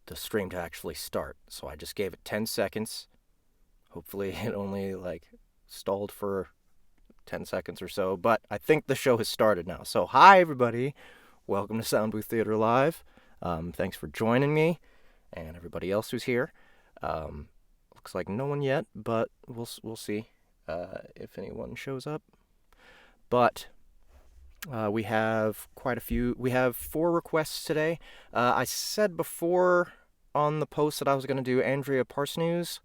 the stream to actually start. So I just gave it 10 seconds. Hopefully it only stalled for 10 seconds or so, but I think the show has started now. So hi everybody, welcome to Sound Booth Theater Live. Thanks for joining me and everybody else who's here. Looks like no one yet, but we'll see if anyone shows up. But we have quite a few. We have 4 requests today. I said before on the post that I was going to do Andrea Parsneu's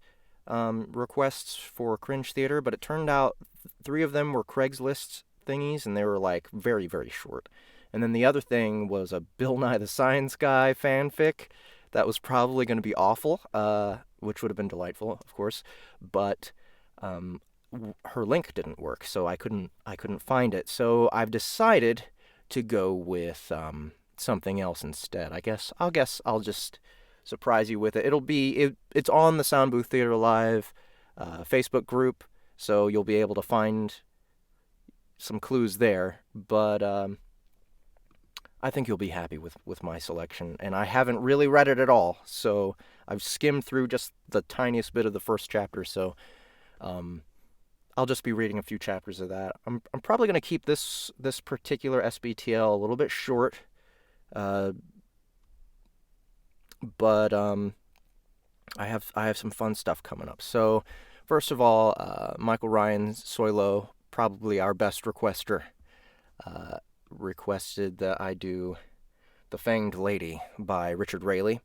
requests for Cringe Theater, but it turned out 3 of them were Craigslist thingies, and they were very, very short. And then the other thing was a Bill Nye the Science Guy fanfic that was probably going to be awful, which would have been delightful, of course, but her link didn't work, so I couldn't find it. So I've decided to go with something else instead. I'll just surprise you with it. It's on the Sound Booth Theater Live Facebook group, so you'll be able to find some clues there. But I think you'll be happy with my selection, and I haven't really read it at all, so I've skimmed through just the tiniest bit of the first chapter. So I'll just be reading a few chapters of that. I'm probably going to keep this particular SBTL a little bit short, but I have some fun stuff coming up. So first of all, Michael Ryan Soilo, probably our best requester, requested that I do The Fanged Lady by Richard Raley.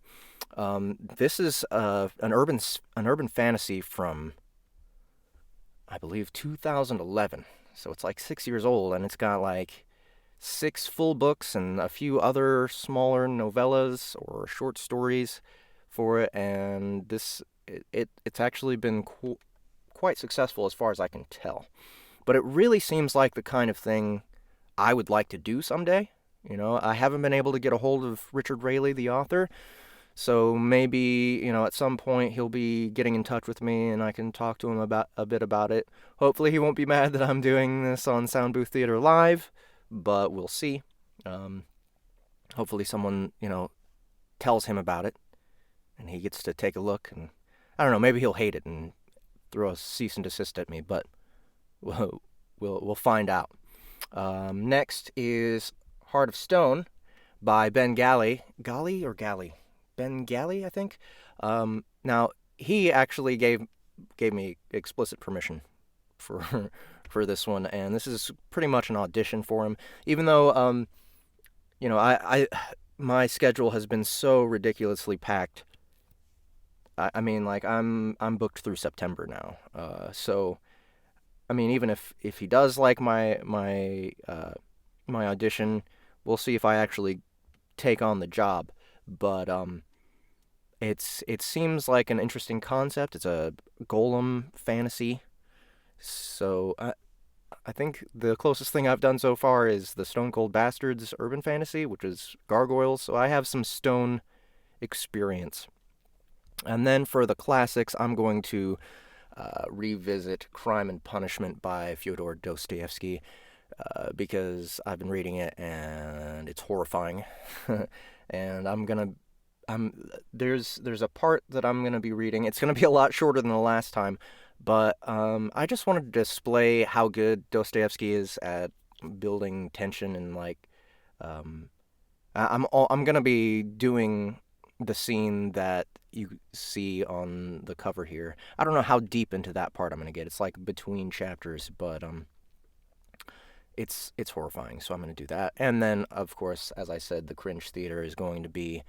This is an urban fantasy from, I believe, 2011. So it's 6 years old, and it's got 6 full books and a few other smaller novellas or short stories for it. And it's actually been quite successful as far as I can tell. But it really seems like the kind of thing I would like to do someday. I haven't been able to get a hold of Richard Raley, the author. So maybe, at some point he'll be getting in touch with me and I can talk to him a bit about it. Hopefully he won't be mad that I'm doing this on Sound Booth Theater Live, but we'll see. Hopefully someone, tells him about it and he gets to take a look, and I don't know, maybe he'll hate it and throw a cease and desist at me, but we'll find out. Next is Heart of Stone by Ben Galley. Galley or Galley? Ben Galley, I think. Now, he actually gave me explicit permission for for this one, and this is pretty much an audition for him. Even though, I my schedule has been so ridiculously packed. I mean, I'm booked through September now. So, I mean, even if he does like my audition, we'll see if I actually take on the job. But it seems like an interesting concept. It's a golem fantasy. So I think the closest thing I've done so far is the Stone Cold Bastards urban fantasy, which is gargoyles. So I have some stone experience. And then for the classics, I'm going to revisit Crime and Punishment by Fyodor Dostoevsky, because I've been reading it and it's horrifying. And there's a part that I'm gonna be reading. It's gonna be a lot shorter than the last time, but I just wanted to display how good Dostoevsky is at building tension, and I'm gonna be doing the scene that you see on the cover here. I don't know how deep into that part I'm gonna get. It's between chapters, but it's horrifying, so I'm gonna do that. And then, of course, as I said, the Cringe Theater is going to be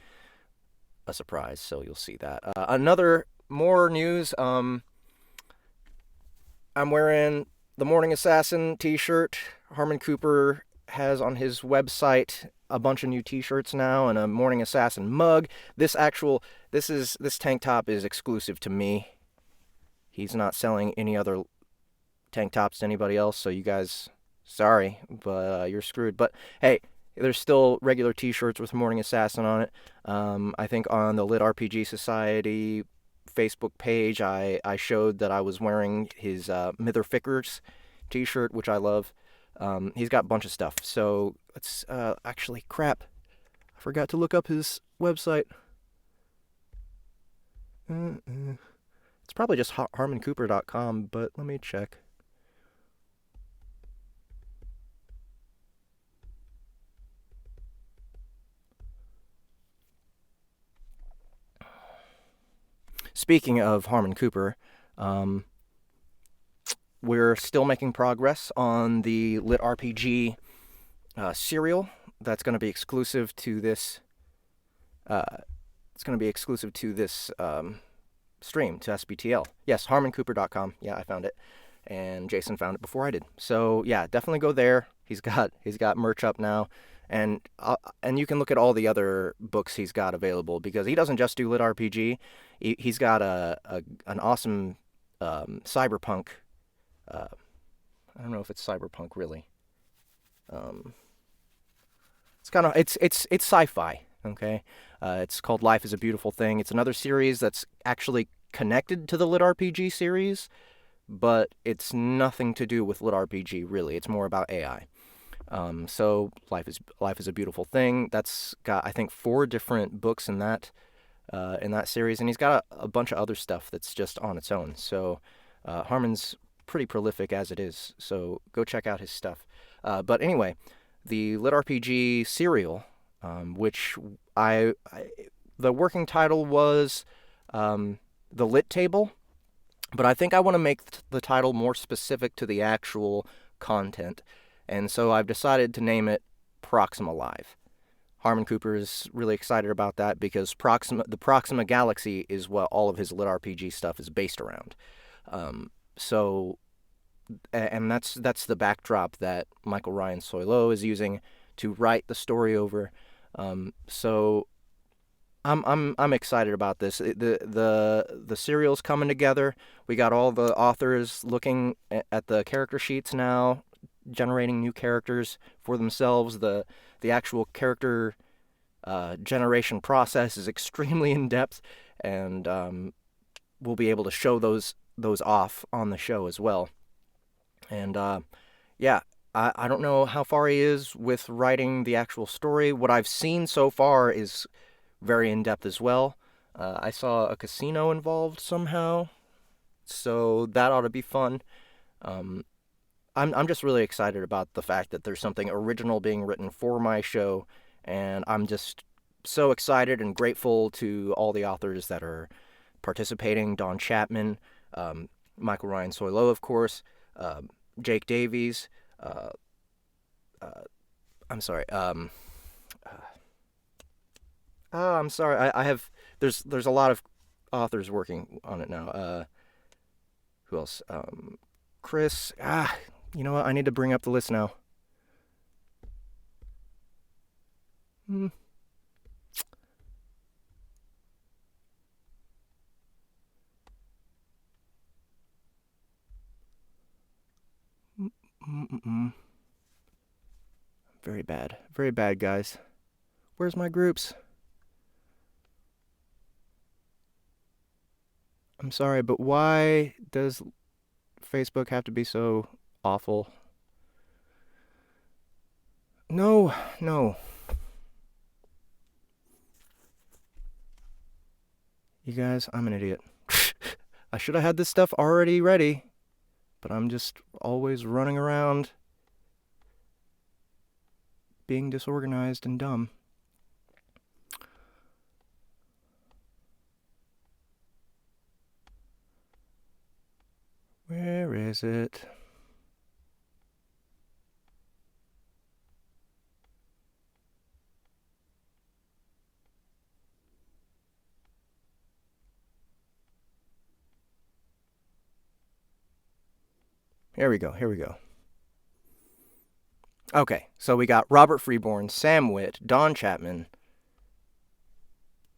a surprise, so you'll see that. More news. I'm wearing the Morning Assassin t-shirt. Harmon Cooper has on his website a bunch of new t-shirts now, and a Morning Assassin mug. This tank top is exclusive to me. He's not selling any other tank tops to anybody else, so you guys, sorry, but you're screwed. But hey, there's still regular t-shirts with Morning Assassin on it. I think on the Lit RPG Society Facebook page, I showed that I was wearing his Mither Fickers t-shirt, which I love. He's got a bunch of stuff. So let's actually, crap, I forgot to look up his website. It's probably just harmoncooper.com, but let me check. Speaking of Harmon Cooper, we're still making progress on the Lit RPG serial that's going to be exclusive to this. It's going to be exclusive to this stream, to SBTL. Yes, harmoncooper.com. Yeah, I found it, and Jason found it before I did. So yeah, definitely go there. He's got merch up now, and you can look at all the other books he's got available, because he doesn't just do Lit RPG. He's got an awesome cyberpunk. I don't know if it's cyberpunk really. It's kind of it's sci-fi. Okay, it's called Life is a Beautiful Thing. It's another series that's actually connected to the Lit RPG series, but it's nothing to do with Lit RPG really. It's more about AI. So Life is a Beautiful Thing. That's got, I think, 4 different books in that series, and he's got a bunch of other stuff that's just on its own. So Harmon's pretty prolific as it is. So go check out his stuff. But anyway, the Lit RPG serial, which the working title was The Lit Table, but I think I want to make the title more specific to the actual content, and so I've decided to name it Proxima Live. Harmon Cooper is really excited about that because the Proxima Galaxy is what all of his Lit RPG stuff is based around. And that's the backdrop that Michael Ryan Soilo is using to write the story over. So I'm excited about this. The serial's coming together. We got all the authors looking at the character sheets now, generating new characters for themselves. The actual character generation process is extremely in depth, and we'll be able to show those off on the show as well. And yeah, I don't know how far he is with writing the actual story. What I've seen so far is very in-depth as well. I saw a casino involved somehow, so that ought to be fun. I'm just really excited about the fact that there's something original being written for my show, and I'm just so excited and grateful to all the authors that are participating. Don Chapman, Michael Ryan Soilo, of course, Jake Davies, I'm sorry, I'm sorry, I have, there's a lot of authors working on it now. Who else? Chris, you know what, I need to bring up the list now. Very bad, guys. Where's my groups? I'm sorry, but why does Facebook have to be so awful? No. You guys, I'm an idiot. I should have had this stuff already ready, but I'm just always running around being disorganized and dumb. Where is it? Here we go. Okay, so we got Robert Freeborn, Sam Witt, Don Chapman,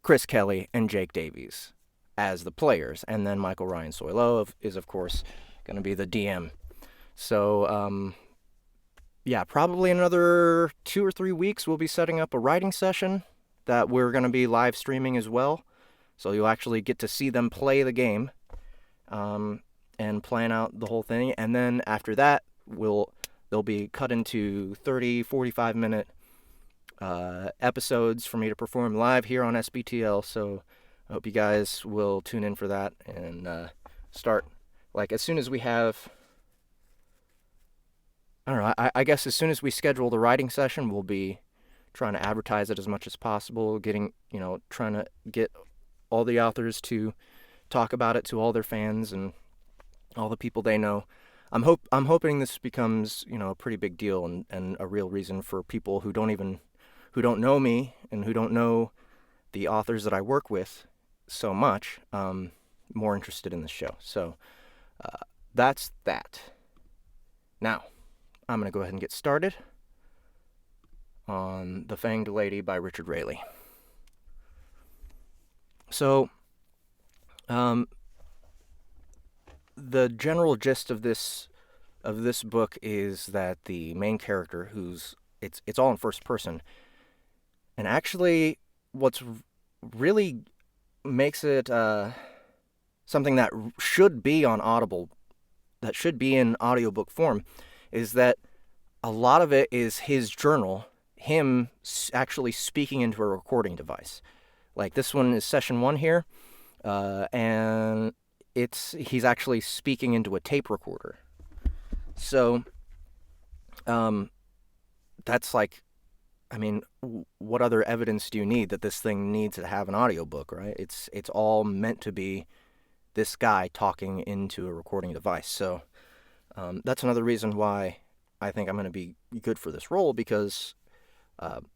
Chris Kelly, and Jake Davies as the players, and then Michael Ryan Soilo is, of course, going to be the DM. So, yeah, probably another 2 or 3 weeks we'll be setting up a writing session that we're going to be live streaming as well. So you'll actually get to see them play the game and plan out the whole thing. And then after that, they'll be cut into 30, 45-minute episodes for me to perform live here on SBTL. So I hope you guys will tune in for that and start, like, as soon as we have, I don't know, I guess as soon as we schedule the writing session, we'll be trying to advertise it as much as possible, trying to get all the authors to talk about it to all their fans and all the people they know. I'm hoping this becomes, a pretty big deal and a real reason for people who don't know me and who don't know the authors that I work with so much, more interested in the show. So that's that. Now, I'm going to go ahead and get started on The Fanged Lady by Richard Raley. So, the general gist of this book is that the main character, it's all in first person, and actually, what's really makes it something that should be on Audible, that should be in audiobook form, is that a lot of it is his journal, him actually speaking into a recording device. Like this one is session 1 here, and he's actually speaking into a tape recorder. So, that's like, I mean, what other evidence do you need that this thing needs to have an audiobook, right? It's all meant to be this guy talking into a recording device. So, that's another reason why I think I'm going to be good for this role, because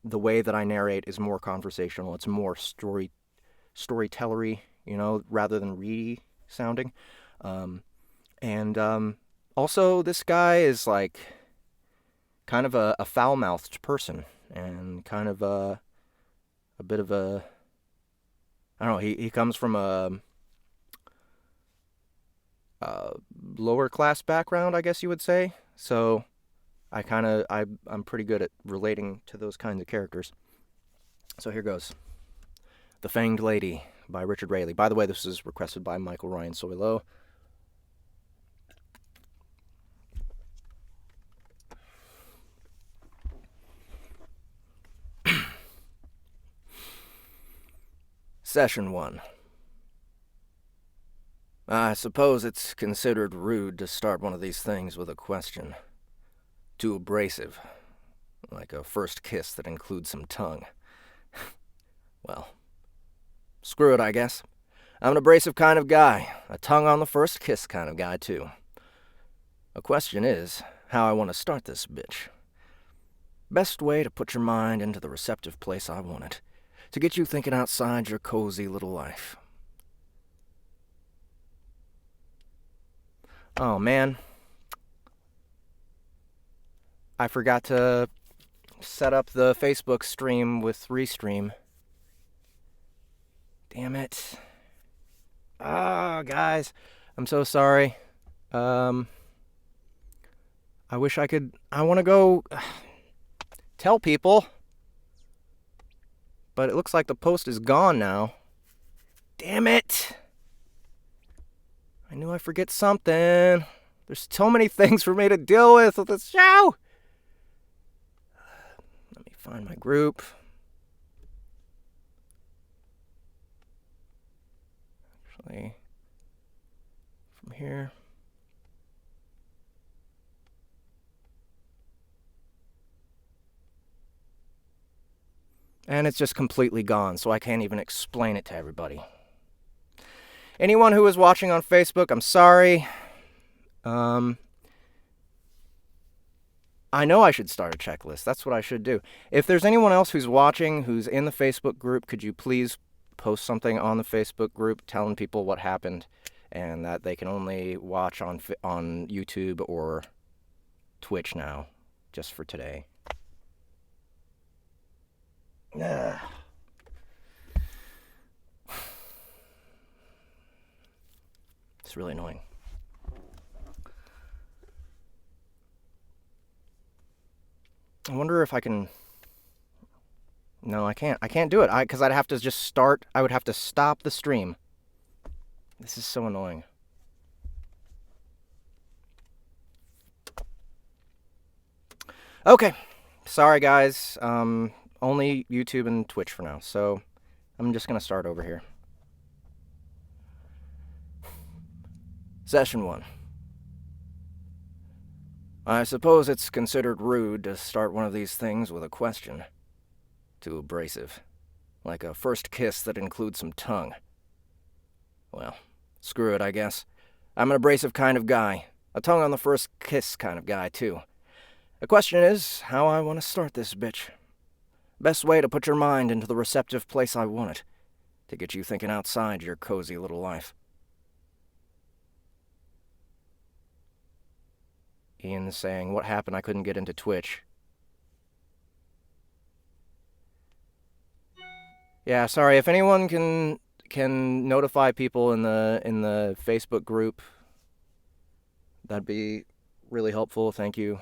the way that I narrate is more conversational. It's more storytellery, rather than reedy sounding. And also, this guy is like kind of a foul-mouthed person, and kind of a bit of a, I don't know, he comes from a lower class background, I guess you would say. So I'm pretty good at relating to those kinds of characters. So here goes. The Fanged Lady by Richard Raley. By the way, this is requested by Michael Ryan Soilo. Session 1. I suppose it's considered rude to start one of these things with a question. Too abrasive. Like a first kiss that includes some tongue. Well, screw it, I guess. I'm an abrasive kind of guy. A tongue on the first kiss kind of guy, too. The question is, how I want to start this bitch. Best way to put your mind into the receptive place I want it. To get you thinking outside your cozy little life. Oh, man. I forgot to set up the Facebook stream with Restream. Damn it. Ah, guys. I'm so sorry. I wish I could... I want to go tell people. But it looks like the post is gone now. Damn it. I knew I'd forget something. There's so many things for me to deal with this show. Let me find my group. Actually, from here. And it's just completely gone, so I can't even explain it to everybody. Anyone who is watching on Facebook, I'm sorry. I know I should start a checklist. That's what I should do. If there's anyone else who's watching, who's in the Facebook group, could you please post something on the Facebook group telling people what happened and that they can only watch on YouTube or Twitch now, just for today. Ugh. It's really annoying. I wonder if I can... No, I can't. I can't do it. Because I'd have to just start... I would have to stop the stream. This is so annoying. Okay. Sorry, guys. Only YouTube and Twitch for now. So, I'm just going to start over here. Session 1. I suppose it's considered rude to start one of these things with a question. Too abrasive. Like a first kiss that includes some tongue. Well, screw it, I guess. I'm an abrasive kind of guy. A tongue on the first kiss kind of guy, too. The question is how I want to start this bitch. Best way to put your mind into the receptive place I want it. To get you thinking outside your cozy little life. Ian's saying, what happened? I couldn't get into Twitch. Yeah, sorry. If anyone can notify people in the Facebook group, that'd be really helpful. Thank you.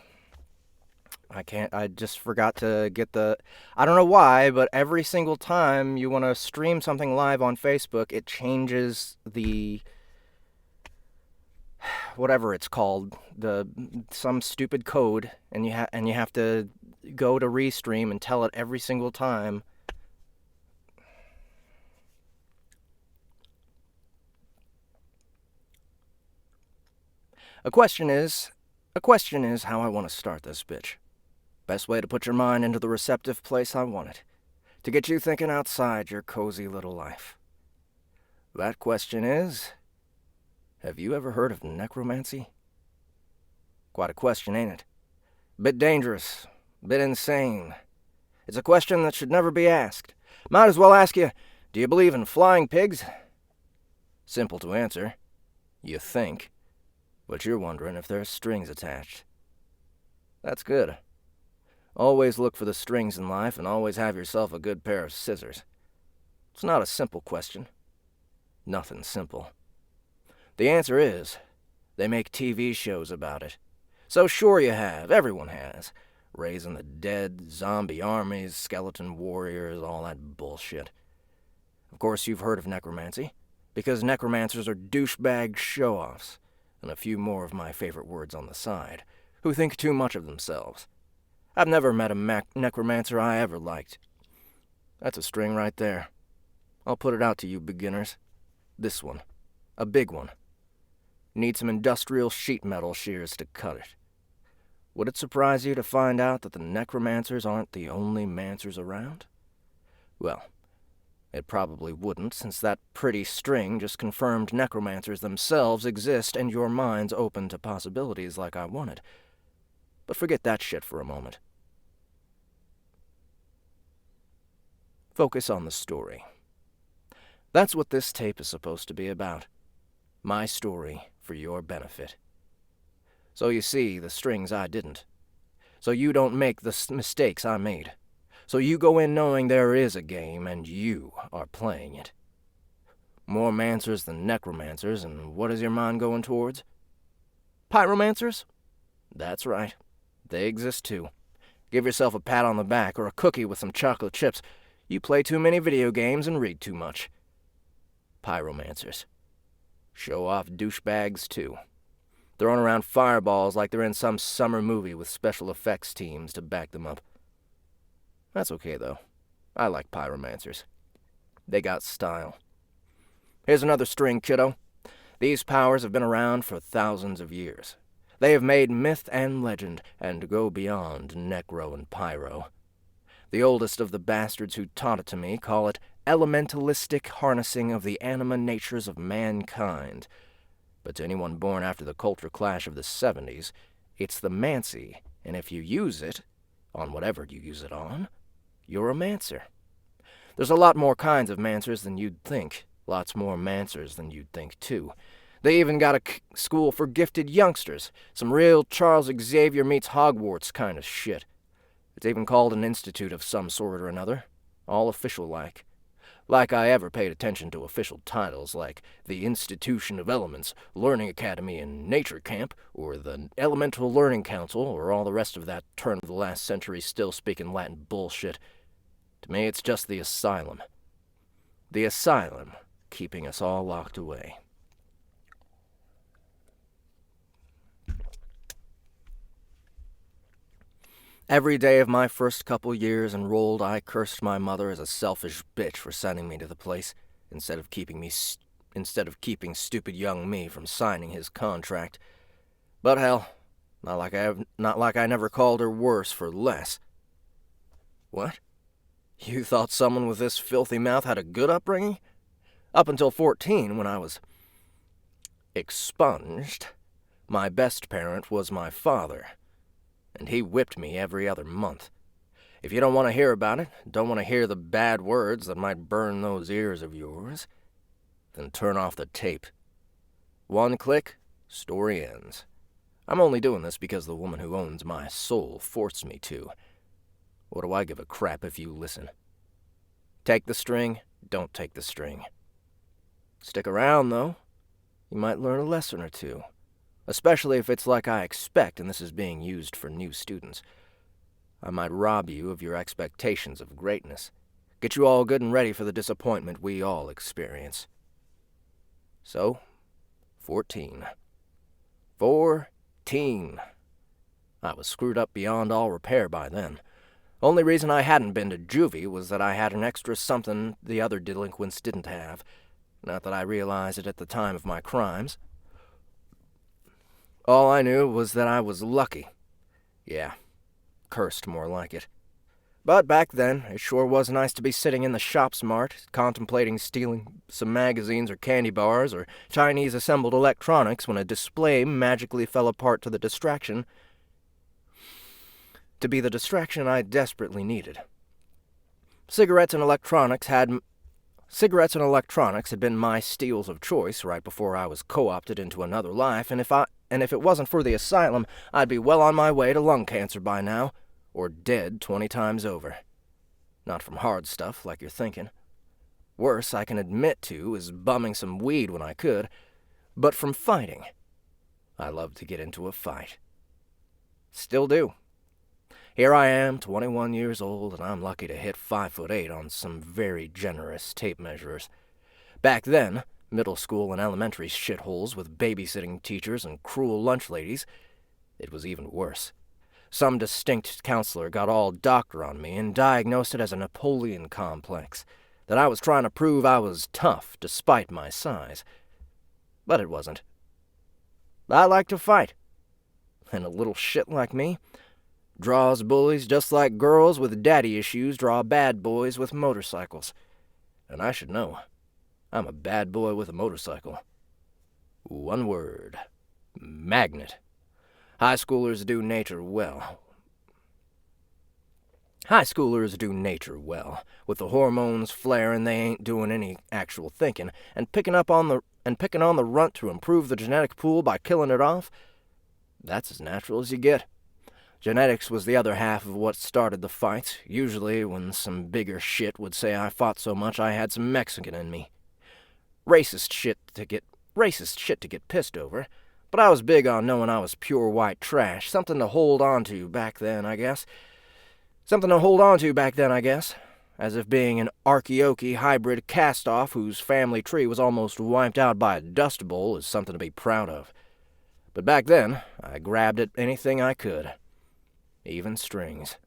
I just forgot to get I don't know why, but every single time you want to stream something live on Facebook, it changes the whatever it's called, some stupid code, and you have to go to restream and tell it every single time. A question is how I want to start this bitch. Best way to put your mind into the receptive place I want it. To get you thinking outside your cozy little life. That question is, have you ever heard of necromancy? Quite a question, ain't it? Bit dangerous, bit insane. It's a question that should never be asked. Might as well ask you, do you believe in flying pigs? Simple to answer. You think. But you're wondering if there's strings attached. That's good. Always look for the strings in life and always have yourself a good pair of scissors. It's not a simple question. Nothing simple. The answer is, they make TV shows about it. So sure you have, everyone has. Raising the dead, zombie armies, skeleton warriors, all that bullshit. Of course you've heard of necromancy, because necromancers are douchebag show-offs, and a few more of my favorite words on the side, who think too much of themselves. I've never met a necromancer I ever liked. That's a string right there. I'll put it out to you beginners. This one. A big one. Need some industrial sheet metal shears to cut it. Would it surprise you to find out that the necromancers aren't the only mancers around? Well, it probably wouldn't, since that pretty string just confirmed necromancers themselves exist and your mind's open to possibilities like I wanted. But forget that shit for a moment. Focus on the story. That's what this tape is supposed to be about. My story for your benefit. So you see the strings I didn't. So you don't make the mistakes I made. So you go in knowing there is a game and you are playing it. More mancers than necromancers, and what is your mind going towards? Pyromancers? That's right. They exist too. Give yourself a pat on the back or a cookie with some chocolate chips. You play too many video games and read too much. Pyromancers. Show-off douchebags too. Throwing around fireballs like they're in some summer movie with special effects teams to back them up. That's okay though. I like pyromancers. They got style. Here's another string, kiddo. These powers have been around for thousands of years. They have made myth and legend, and go beyond necro and pyro. The oldest of the bastards who taught it to me call it elementalistic harnessing of the anima natures of mankind. But to anyone born after the culture clash of the 70s, it's the mancy, and if you use it, on whatever you use it on, you're a mancer. There's a lot more kinds of mancers than you'd think. Lots more mancers than you'd think, too. They even got a school for gifted youngsters. Some real Charles Xavier meets Hogwarts kind of shit. It's even called an institute of some sort or another. All official-like. Like I ever paid attention to official titles like the Institution of Elements, Learning Academy, and Nature Camp, or the Elemental Learning Council, or all the rest of that turn of the last century still-speaking Latin bullshit. To me, it's just the asylum. The asylum, keeping us all locked away. Every day of my first couple years enrolled, I cursed my mother as a selfish bitch for sending me to the place, instead of keeping me instead of keeping stupid young me from signing his contract. But hell, not like I never called her worse for less. What? You thought someone with this filthy mouth had a good upbringing? Up until 14, when I was expunged, my best parent was my father, and he whipped me every other month. If you don't want to hear about it, don't want to hear the bad words that might burn those ears of yours, then turn off the tape. One click, story ends. I'm only doing this because the woman who owns my soul forced me to. What do I give a crap if you listen? Take the string, don't take the string. Stick around, though. You might learn a lesson or two. Especially if it's like I expect and this is being used for new students. I might rob you of your expectations of greatness. Get you all good and ready for the disappointment we all experience. So, 14. 14. I was screwed up beyond all repair by then. Only reason I hadn't been to juvie was that I had an extra something the other delinquents didn't have. Not that I realized it at the time of my crimes. All I knew was that I was lucky. Yeah, cursed more like it. But back then, it sure was nice to be sitting in the shop smart, contemplating stealing some magazines or candy bars or Chinese assembled electronics when a display magically fell apart to be the distraction I desperately needed. Cigarettes and electronics had been my steals of choice right before I was co-opted into another life, and if it wasn't for the asylum, I'd be well on my way to lung cancer by now, or dead 20 times over. Not from hard stuff like you're thinking. Worse, I can admit to, is bumming some weed when I could, but from fighting. I love to get into a fight. Still do. Here I am, 21 years old, and I'm lucky to hit 5'8" on some very generous tape measures. Back then, middle school and elementary shitholes with babysitting teachers and cruel lunch ladies, it was even worse. Some distinct counselor got all doctor on me and diagnosed it as a Napoleon complex, that I was trying to prove I was tough despite my size. But it wasn't. I like to fight. And a little shit like me draws bullies just like girls with daddy issues draw bad boys with motorcycles. And I should know. I'm a bad boy with a motorcycle. One word. Magnet. High schoolers do nature well. With the hormones flaring, they ain't doing any actual thinking, and picking on the runt to improve the genetic pool by killing it off. That's as natural as you get. Genetics was the other half of what started the fights, usually when some bigger shit would say I fought so much I had some Mexican in me. Racist shit to get pissed over, but I was big on knowing I was pure white trash, something to hold on to back then, I guess. As if being an Archeoke hybrid cast-off whose family tree was almost wiped out by a dust bowl is something to be proud of. But back then, I grabbed at anything I could. Even strings.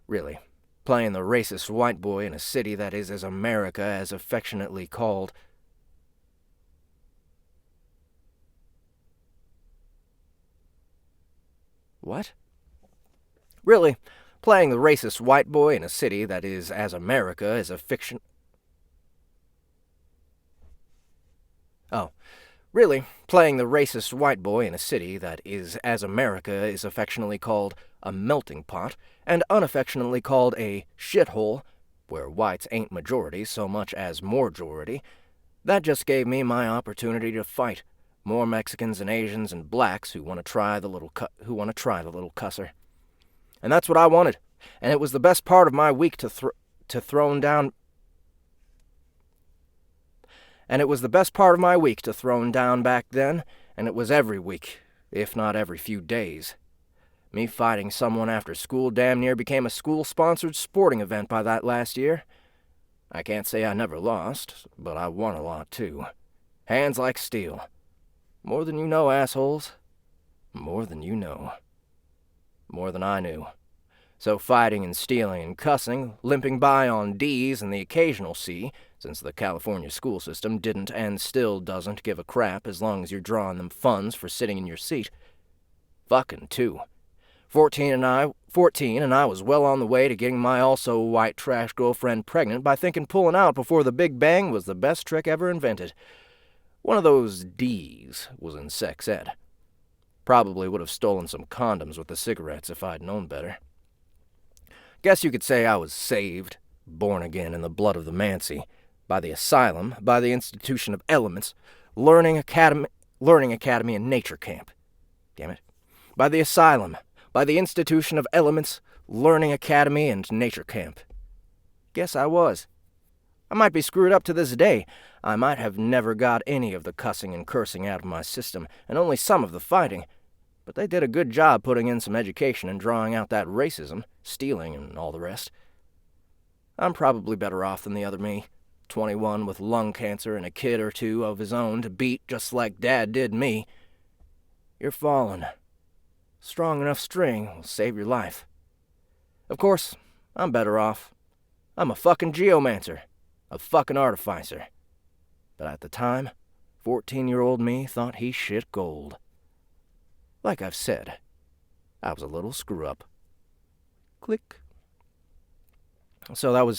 Really, playing the racist white boy in a city that is as America as affectionately called. What? Really, playing the racist white boy in a city that is as America as a fiction. Oh. Really, playing the racist white boy in a city that is as America is affectionately called a melting pot, and unaffectionately called a shithole, where whites ain't majority so much as morejority, that just gave me my opportunity to fight more Mexicans and Asians and blacks who want to try the little cusser. And that's what I wanted, and it was the best part of my week to throne down. And it was the best part of my week to throne down back then, and it was every week, if not every few days. Me fighting someone after school damn near became a school-sponsored sporting event by that last year. I can't say I never lost, but I won a lot too. Hands like steel. More than you know, assholes. More than you know. More than I knew. So fighting and stealing and cussing, limping by on D's and the occasional C, since the California school system didn't and still doesn't give a crap as long as you're drawing them funds for sitting in your seat. Fucking too. 14 and I was well on the way to getting my also white trash girlfriend pregnant by thinking pulling out before the Big Bang was the best trick ever invented. One of those D's was in sex ed. Probably would have stolen some condoms with the cigarettes if I'd known better. Guess you could say I was saved, born again in the blood of the Mancy, by the asylum, by the institution of elements, learning academy and nature camp. Damn it. By the asylum, by the institution of elements, learning academy and nature camp. Guess I was. I might be screwed up to this day. I might have never got any of the cussing and cursing out of my system, and only some of the fighting. But they did a good job putting in some education and drawing out that racism, stealing, and all the rest. I'm probably better off than the other me, 21 with lung cancer and a kid or two of his own to beat just like Dad did me. You're falling. Strong enough string will save your life. Of course, I'm better off. I'm a fucking geomancer, a fucking artificer. But at the time, 14-year-old me thought he shit gold. Like I've said, I was a little screw-up. Click. So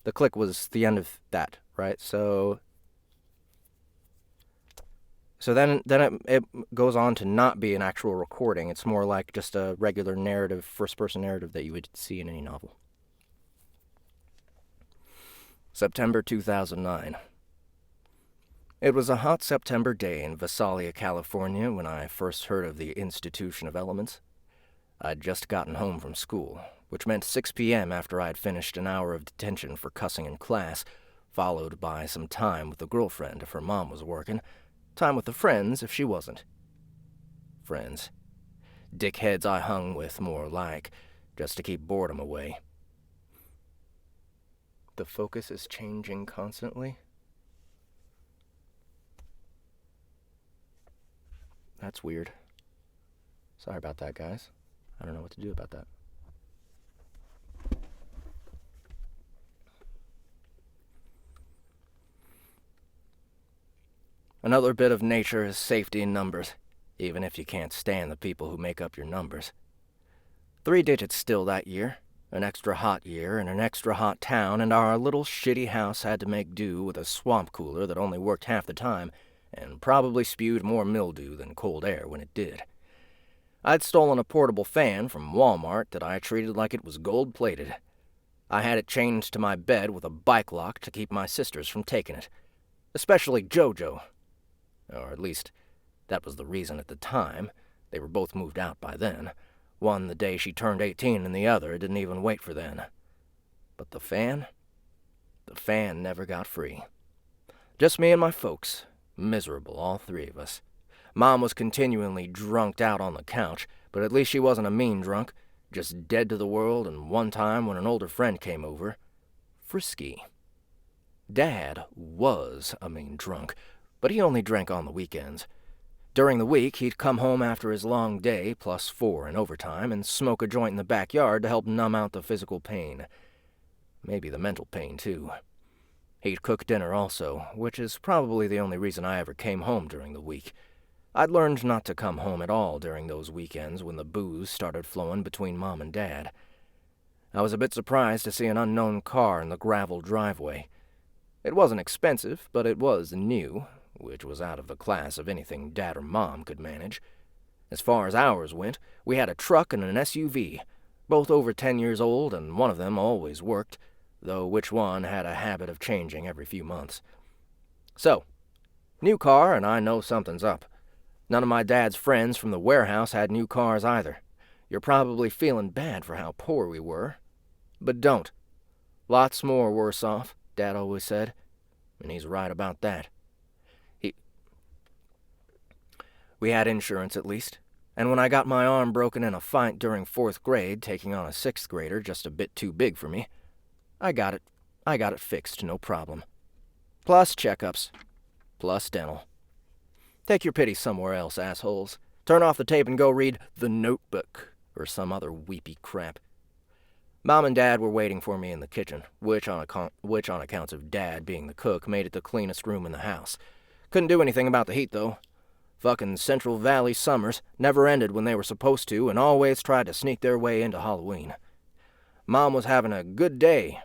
the click was the end of that, right? So then it goes on to not be an actual recording. It's more like just a regular narrative, first-person narrative that you would see in any novel. September 2009. It was a hot September day in Visalia, California, when I first heard of the Institution of Elements. I'd just gotten home from school, which meant 6 p.m. after I'd finished an hour of detention for cussing in class, followed by some time with the girlfriend if her mom was working, time with the friends if she wasn't. Friends. Dickheads I hung with, more like, just to keep boredom away. The focus is changing constantly. That's weird. Sorry about that, guys. I don't know what to do about that. Another bit of nature is safety in numbers, even if you can't stand the people who make up your numbers. 3 digits still that year, an extra hot year in an extra hot town, and our little shitty house had to make do with a swamp cooler that only worked half the time, and probably spewed more mildew than cold air when it did. I'd stolen a portable fan from Walmart that I treated like it was gold-plated. I had it chained to my bed with a bike lock to keep my sisters from taking it, especially JoJo. Or at least, that was the reason at the time. They were both moved out by then. One the day she turned 18 and the other didn't even wait for then. But the fan? The fan never got free. Just me and my folks. Miserable, all 3 of us. Mom was continually drunked out on the couch, but at least she wasn't a mean drunk, just dead to the world, and one time when an older friend came over, frisky. Dad was a mean drunk, but he only drank on the weekends. During the week, he'd come home after his long day, +4 in overtime, and smoke a joint in the backyard to help numb out the physical pain. Maybe the mental pain, too. He'd cook dinner also, which is probably the only reason I ever came home during the week. I'd learned not to come home at all during those weekends when the booze started flowing between Mom and Dad. I was a bit surprised to see an unknown car in the gravel driveway. It wasn't expensive, but it was new, which was out of the class of anything Dad or Mom could manage. As far as ours went, we had a truck and an SUV, both over 10 years old, and one of them always worked, though which one had a habit of changing every few months. So, new car, and I know something's up. None of my dad's friends from the warehouse had new cars either. You're probably feeling bad for how poor we were. But don't. Lots more worse off, Dad always said. And he's right about that. We had insurance at least, and when I got my arm broken in a fight during 4th grade, taking on a 6th grader just a bit too big for me, I got it fixed, no problem. Plus checkups. Plus dental. Take your pity somewhere else, assholes. Turn off the tape and go read The Notebook, or some other weepy crap. Mom and Dad were waiting for me in the kitchen, which on accounts of Dad being the cook made it the cleanest room in the house. Couldn't do anything about the heat, though. Fucking Central Valley summers never ended when they were supposed to and always tried to sneak their way into Halloween. Mom was having a good day.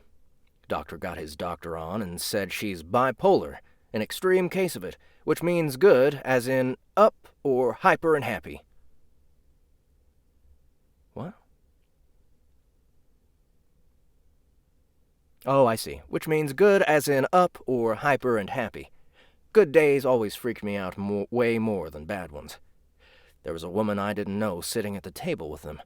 Doctor got his doctor on and said she's bipolar, an extreme case of it, which means good as in up or hyper and happy. What? Oh, I see. Which means good as in up or hyper and happy. Good days always freaked me out way more than bad ones. There was a woman I didn't know sitting at the table with them.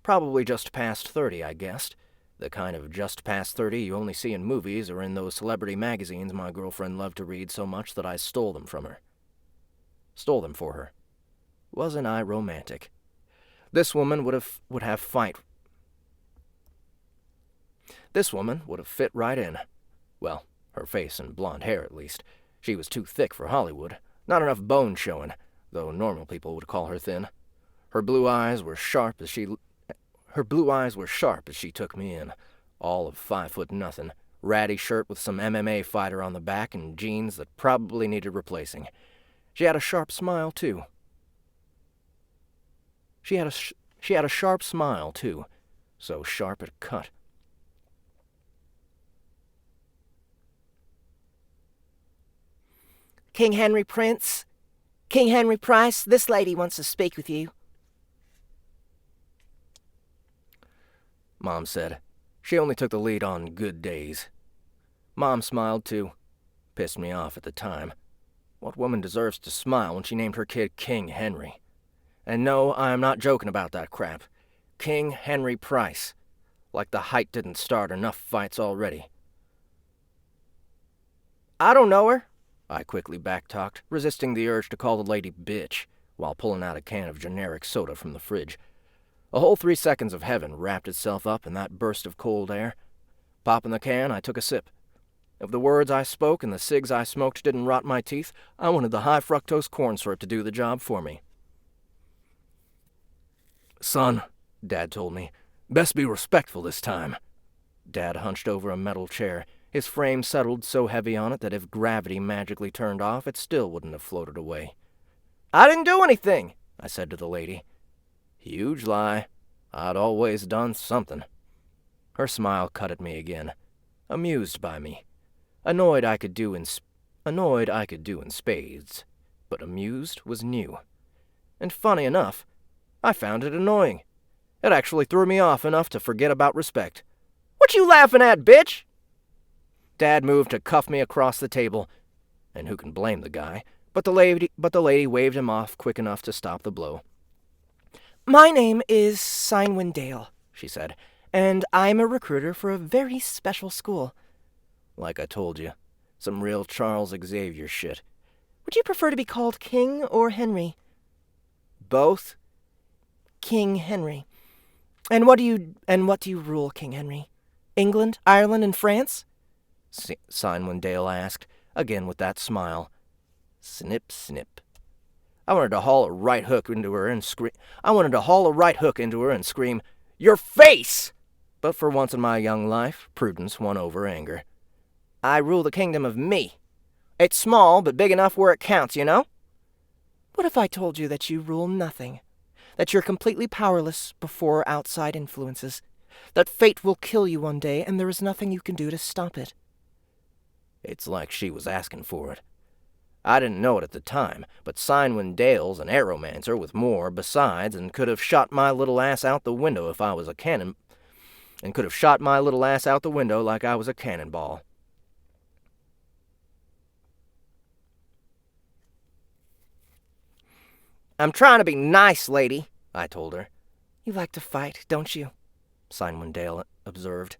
Probably just past 30, I guessed. The kind of just past 30 you only see in movies or in those celebrity magazines my girlfriend loved to read so much that I stole them from her. Stole them for her. Wasn't I romantic? This woman would have fit right in. Well, her face and blonde hair at least. She was too thick for Hollywood. Not enough bone showing, though normal people would call her thin. Her blue eyes were sharp as she took me in. All of 5'0", ratty shirt with some MMA fighter on the back and jeans that probably needed replacing. She had a sharp smile, too. She had a sharp smile, too. So sharp it cut. King Henry Prince? King Henry Price, this lady wants to speak with you. Mom said. She only took the lead on good days. Mom smiled, too. Pissed me off at the time. What woman deserves to smile when she named her kid King Henry? And no, I am not joking about that crap. King Henry Price. Like the height didn't start enough fights already. I don't know her. I quickly backtalked, resisting the urge to call the lady bitch, while pulling out a can of generic soda from the fridge. A whole 3 seconds of heaven wrapped itself up in that burst of cold air. Popping the can, I took a sip. If the words I spoke and the cigs I smoked didn't rot my teeth, I wanted the high-fructose corn syrup to do the job for me. "Son," Dad told me, "best be respectful this time." Dad hunched over a metal chair. His frame settled so heavy on it that if gravity magically turned off, it still wouldn't have floated away. I didn't do anything, I said to the lady. Huge lie. I'd always done something. Her smile cut at me again. Amused by me. Annoyed I could do in spades, but amused was new. And funny enough, I found it annoying. It actually threw me off enough to forget about respect. What you laughing at, bitch? Dad moved to cuff me across the table, and who can blame the guy? But the lady waved him off quick enough to stop the blow. My name is Cynwyn Dale, she said, and I'm a recruiter for a very special school. Like I told you, some real Charles Xavier shit. Would you prefer to be called King or Henry? Both? King Henry. And what do you rule, King Henry? England, Ireland, and France? Cynwyn Dale asked, again with that smile. Snip, snip. I wanted to haul a right hook into her and scream, "Your face!" But for once in my young life, prudence won over anger. I rule the kingdom of me. It's small, but big enough where it counts, you know? What if I told you that you rule nothing? That you're completely powerless before outside influences? That fate will kill you one day and there is nothing you can do to stop it? It's like she was asking for it. I didn't know it at the time, but Cynwyn Dale's an aeromancer with more besides and could have shot my little ass out the window if I was a cannon... and could have shot my little ass out the window like I was a cannonball. I'm trying to be nice, lady, I told her. You like to fight, don't you? Cynwyn Dale observed.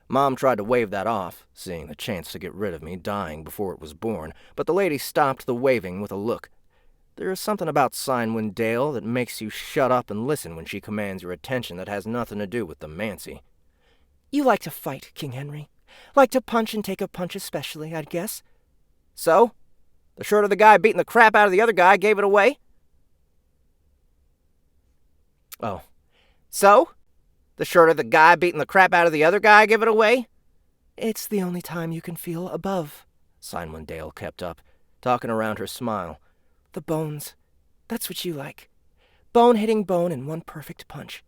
Mom tried to wave that off, seeing the chance to get rid of me dying before it was born, but the lady stopped the waving with a look. There is something about Cynwyn Dale that makes you shut up and listen when she commands your attention that has nothing to do with the Mancy. You like to fight, King Henry. Like to punch and take a punch especially, I'd guess. So? The shirt of the guy beating the crap out of the other guy gave it away? Oh. So? The shorter the guy beating the crap out of the other guy give it away? It's the only time you can feel above, Cynwendale kept up, talking around her smile. The bones. That's what you like. Bone hitting bone in one perfect punch.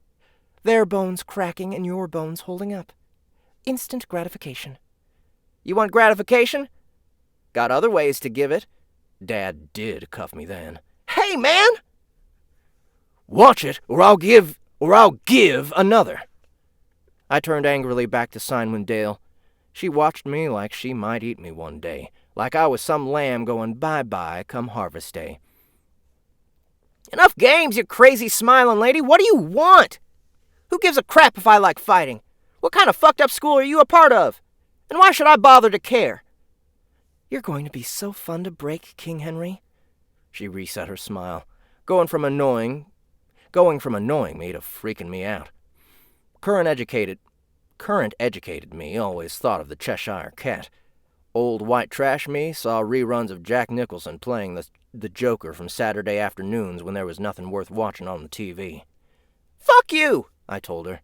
Their bones cracking and your bones holding up. Instant gratification. You want gratification? Got other ways to give it. Dad did cuff me then. Hey, man! Watch it, or I'll give another. I turned angrily back to Cynwendale. She watched me like she might eat me one day, like I was some lamb going bye-bye come harvest day. Enough games, you crazy smiling lady. What do you want? Who gives a crap if I like fighting? What kind of fucked up school are you a part of? And why should I bother to care? You're going to be so fun to break, King Henry. She reset her smile, going from annoying me to freaking me out. Current educated me always thought of the Cheshire Cat. Old white trash me saw reruns of Jack Nicholson playing the Joker from Saturday afternoons when there was nothing worth watching on the TV. Fuck you, I told her.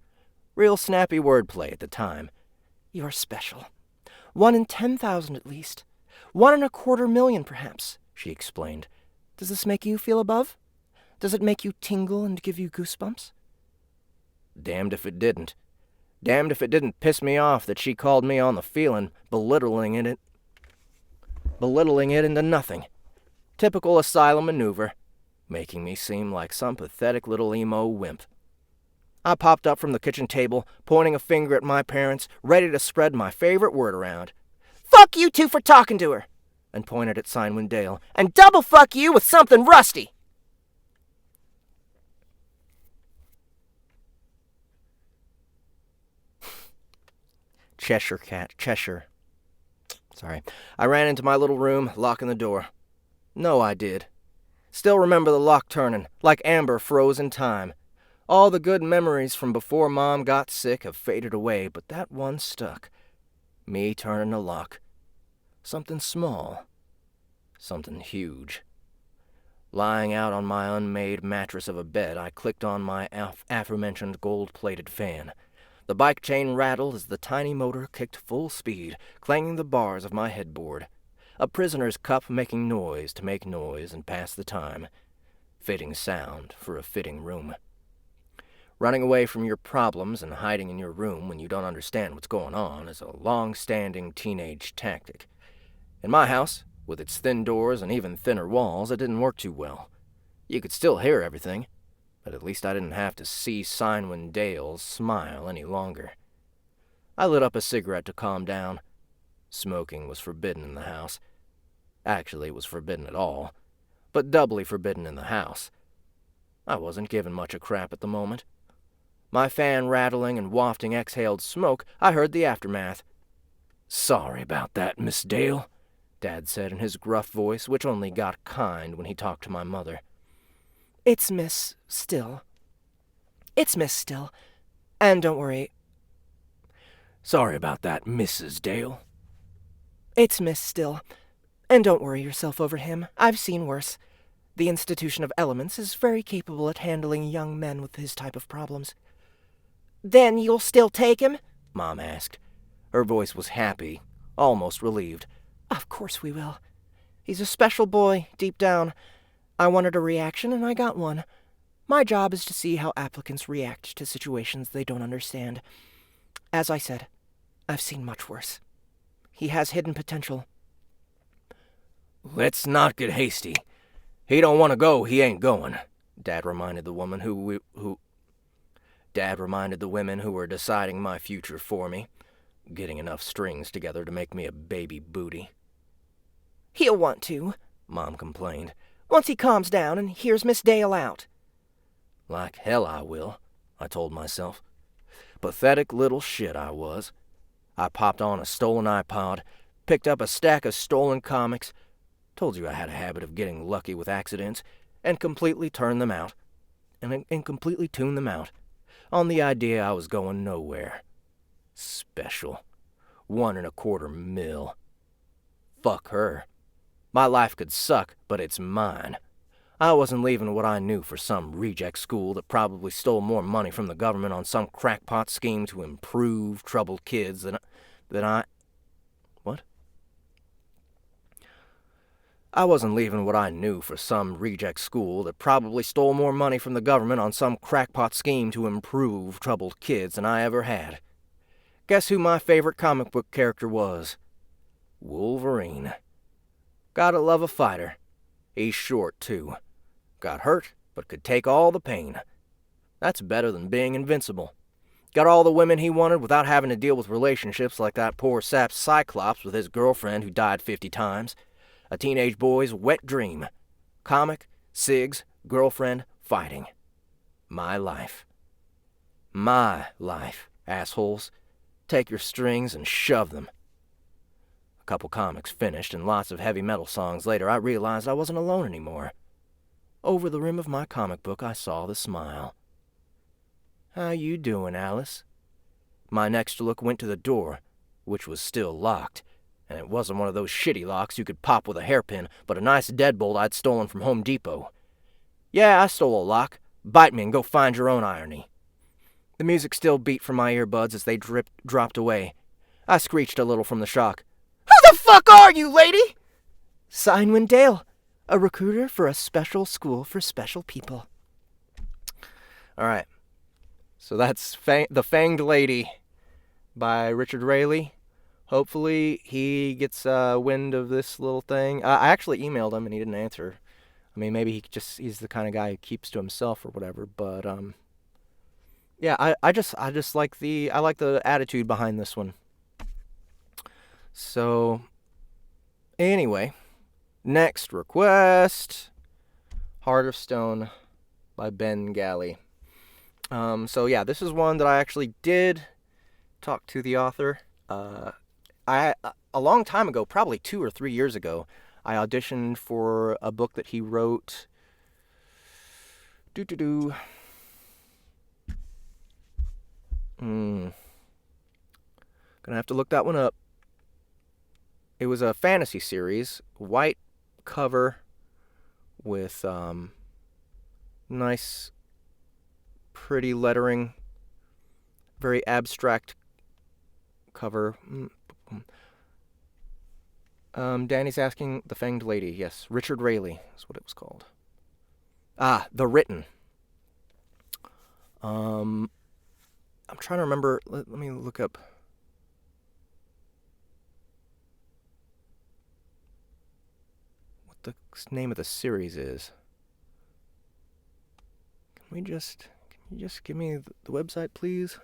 Real snappy wordplay at the time. You're special. 1 in 10,000 at least. 1.25 million, perhaps, she explained. Does this make you feel above? Does it make you tingle and give you goosebumps? Damned if it didn't. Damned if it didn't piss me off that she called me on the feeling, belittling it into nothing. Typical asylum maneuver, making me seem like some pathetic little emo wimp. I popped up from the kitchen table, pointing a finger at my parents, ready to spread my favorite word around. Fuck you two for talking to her, and pointed at Cynwendale, and double fuck you with something rusty. Cheshire Cat, Cheshire. Sorry. I ran into my little room, locking the door. No, I did. Still remember the lock turning, like amber froze in time. All the good memories from before Mom got sick have faded away, but that one stuck. Me turning the lock. Something small. Something huge. Lying out on my unmade mattress of a bed, I clicked on my aforementioned gold-plated fan. The bike chain rattled as the tiny motor kicked full speed, clanging the bars of my headboard. A prisoner's cup making noise to make noise and pass the time. Fitting sound for a fitting room. Running away from your problems and hiding in your room when you don't understand what's going on is a long-standing teenage tactic. In my house, with its thin doors and even thinner walls, it didn't work too well. You could still hear everything, but at least I didn't have to see Cynwendale's smile any longer. I lit up a cigarette to calm down. Smoking was forbidden in the house. Actually, it was forbidden at all, but doubly forbidden in the house. I wasn't giving much a crap at the moment. My fan rattling and wafting exhaled smoke, I heard the aftermath. "Sorry about that, Miss Dale," Dad said in his gruff voice, which only got kind when he talked to my mother. It's Miss Still. And don't worry. Sorry about that, Mrs. Dale. It's Miss Still. And don't worry yourself over him. I've seen worse. The Institution of Elements is very capable at handling young men with his type of problems. Then you'll still take him? Mom asked. Her voice was happy, almost relieved. Of course we will. He's a special boy, deep down. I wanted a reaction, and I got one. My job is to see how applicants react to situations they don't understand. As I said, I've seen much worse. He has hidden potential. Let's not get hasty. He don't want to go, he ain't going, Dad reminded the women who were deciding my future for me, getting enough strings together to make me a baby booty. He'll want to, Mom complained, once he calms down and hears Miss Dale out. Like hell I will, I told myself. Pathetic little shit I was. I popped on a stolen iPod, picked up a stack of stolen comics, told you I had a habit of getting lucky with accidents, and completely turned them out, and completely tuned them out, on the idea I was going nowhere. Special. 1.25 mil. Fuck her. My life could suck, but it's mine. I wasn't leaving what I knew for some reject school that probably stole more money from the government on some crackpot scheme to improve troubled kids than I... What? I wasn't leaving what I knew for some reject school that probably stole more money from the government on some crackpot scheme to improve troubled kids than I ever had. Guess who my favorite comic book character was? Wolverine. Gotta love a fighter. He's short, too. Got hurt, but could take all the pain. That's better than being invincible. Got all the women he wanted without having to deal with relationships like that poor sap Cyclops with his girlfriend who died 50 times. A teenage boy's wet dream. Comic, cigs, girlfriend, fighting. My life. My life, assholes. Take your strings and shove them. A couple comics finished and lots of heavy metal songs later, I realized I wasn't alone anymore. Over the rim of my comic book, I saw the smile. How you doing, Alice? My next look went to the door, which was still locked, and it wasn't one of those shitty locks you could pop with a hairpin, but a nice deadbolt I'd stolen from Home Depot. Yeah, I stole a lock. Bite me and go find your own irony. The music still beat from my earbuds as they dropped away. I screeched a little from the shock. Who the fuck are you, lady? Signwind Dale, a recruiter for a special school for special people. All right. So that's The Fanged Lady by Richard Raley. Hopefully he gets wind of this little thing. I actually emailed him and he didn't answer. I mean, maybe he's the kind of guy who keeps to himself or whatever. But yeah, I just like the attitude behind this one. So anyway, next request, Heart of Stone by Ben Galley. So yeah, this is one that I actually did talk to the author. A long time ago, probably 2 or 3 years ago, I auditioned for a book that he wrote. Gonna have to look that one up. It was a fantasy series, white cover with nice, pretty lettering, very abstract cover. Danny's asking The Fanged Lady. Yes, Richard Raley is what it was called. The Written. I'm trying to remember. Let me look up. What the name of the series is. Can you just give me the website, please?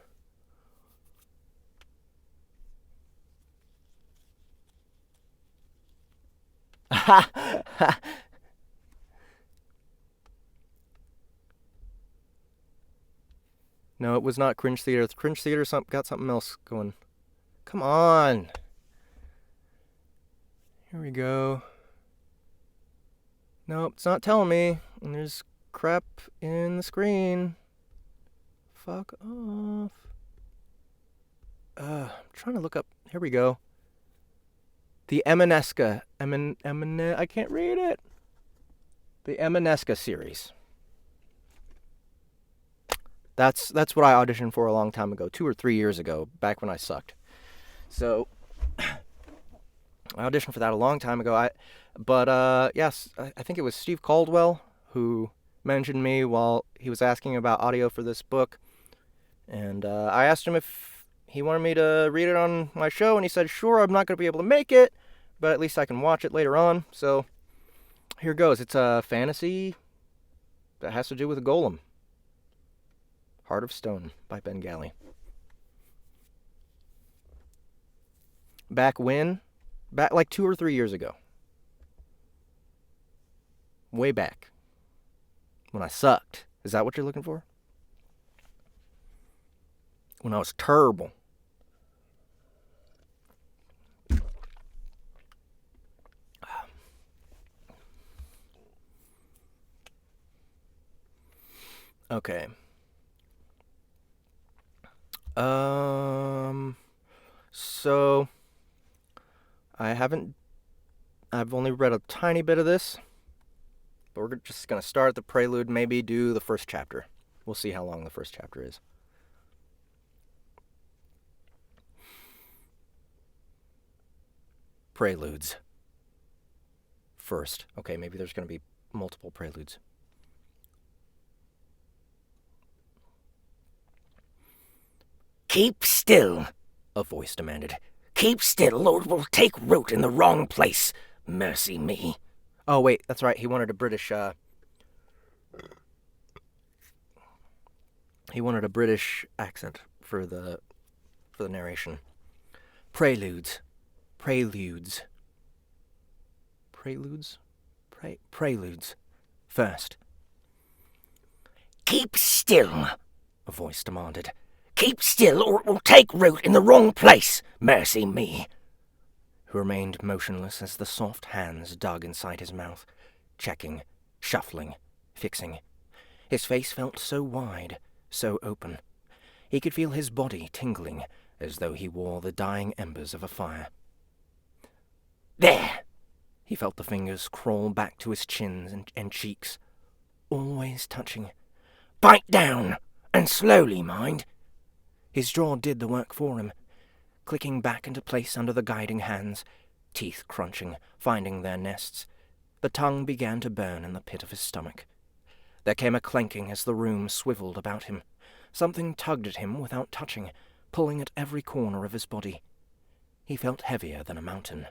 No, it was not Cringe Theater. Cringe Theater got something else going. Come on. Here we go. Nope, it's not telling me. And there's crap in the screen. Fuck off. I'm trying to look up. Here we go. The Emaneska. I can't read it. The Emaneska series. That's what I auditioned for a long time ago, 2 or 3 years ago, back when I sucked. So I auditioned for that a long time ago. Yes, I think it was Steve Caldwell who mentioned me while he was asking about audio for this book. And I asked him if he wanted me to read it on my show, and he said, sure, I'm not going to be able to make it, but at least I can watch it later on. So here goes. It's a fantasy that has to do with a golem. Heart of Stone by Ben Galley. Back like 2 or 3 years ago. Way back. When I sucked. Is that what you're looking for? When I was terrible. Okay. So I've only read a tiny bit of this But we're just going to start the prelude, maybe do the first chapter. We'll see how long the first chapter is. Preludes. First. Okay, maybe there's going to be multiple preludes. Keep still, a voice demanded. Keep still, or it will take root in the wrong place. Mercy me. Oh, wait, that's right. He wanted a British, accent for the narration. Preludes. Preludes. Preludes? Preludes. First. Keep still, a voice demanded. Keep still, or it will take root in the wrong place. Mercy me. He remained motionless as the soft hands dug inside his mouth, checking, shuffling, fixing. His face felt so wide, so open. He could feel his body tingling, as though he wore the dying embers of a fire. There! He felt the fingers crawl back to his chins and cheeks, always touching. Bite down, and slowly, mind. His jaw did the work for him, clicking back into place under the guiding hands, teeth crunching, finding their nests. The tongue began to burn in the pit of his stomach. There came a clanking as the room swiveled about him. Something tugged at him without touching, pulling at every corner of his body. He felt heavier than a mountain.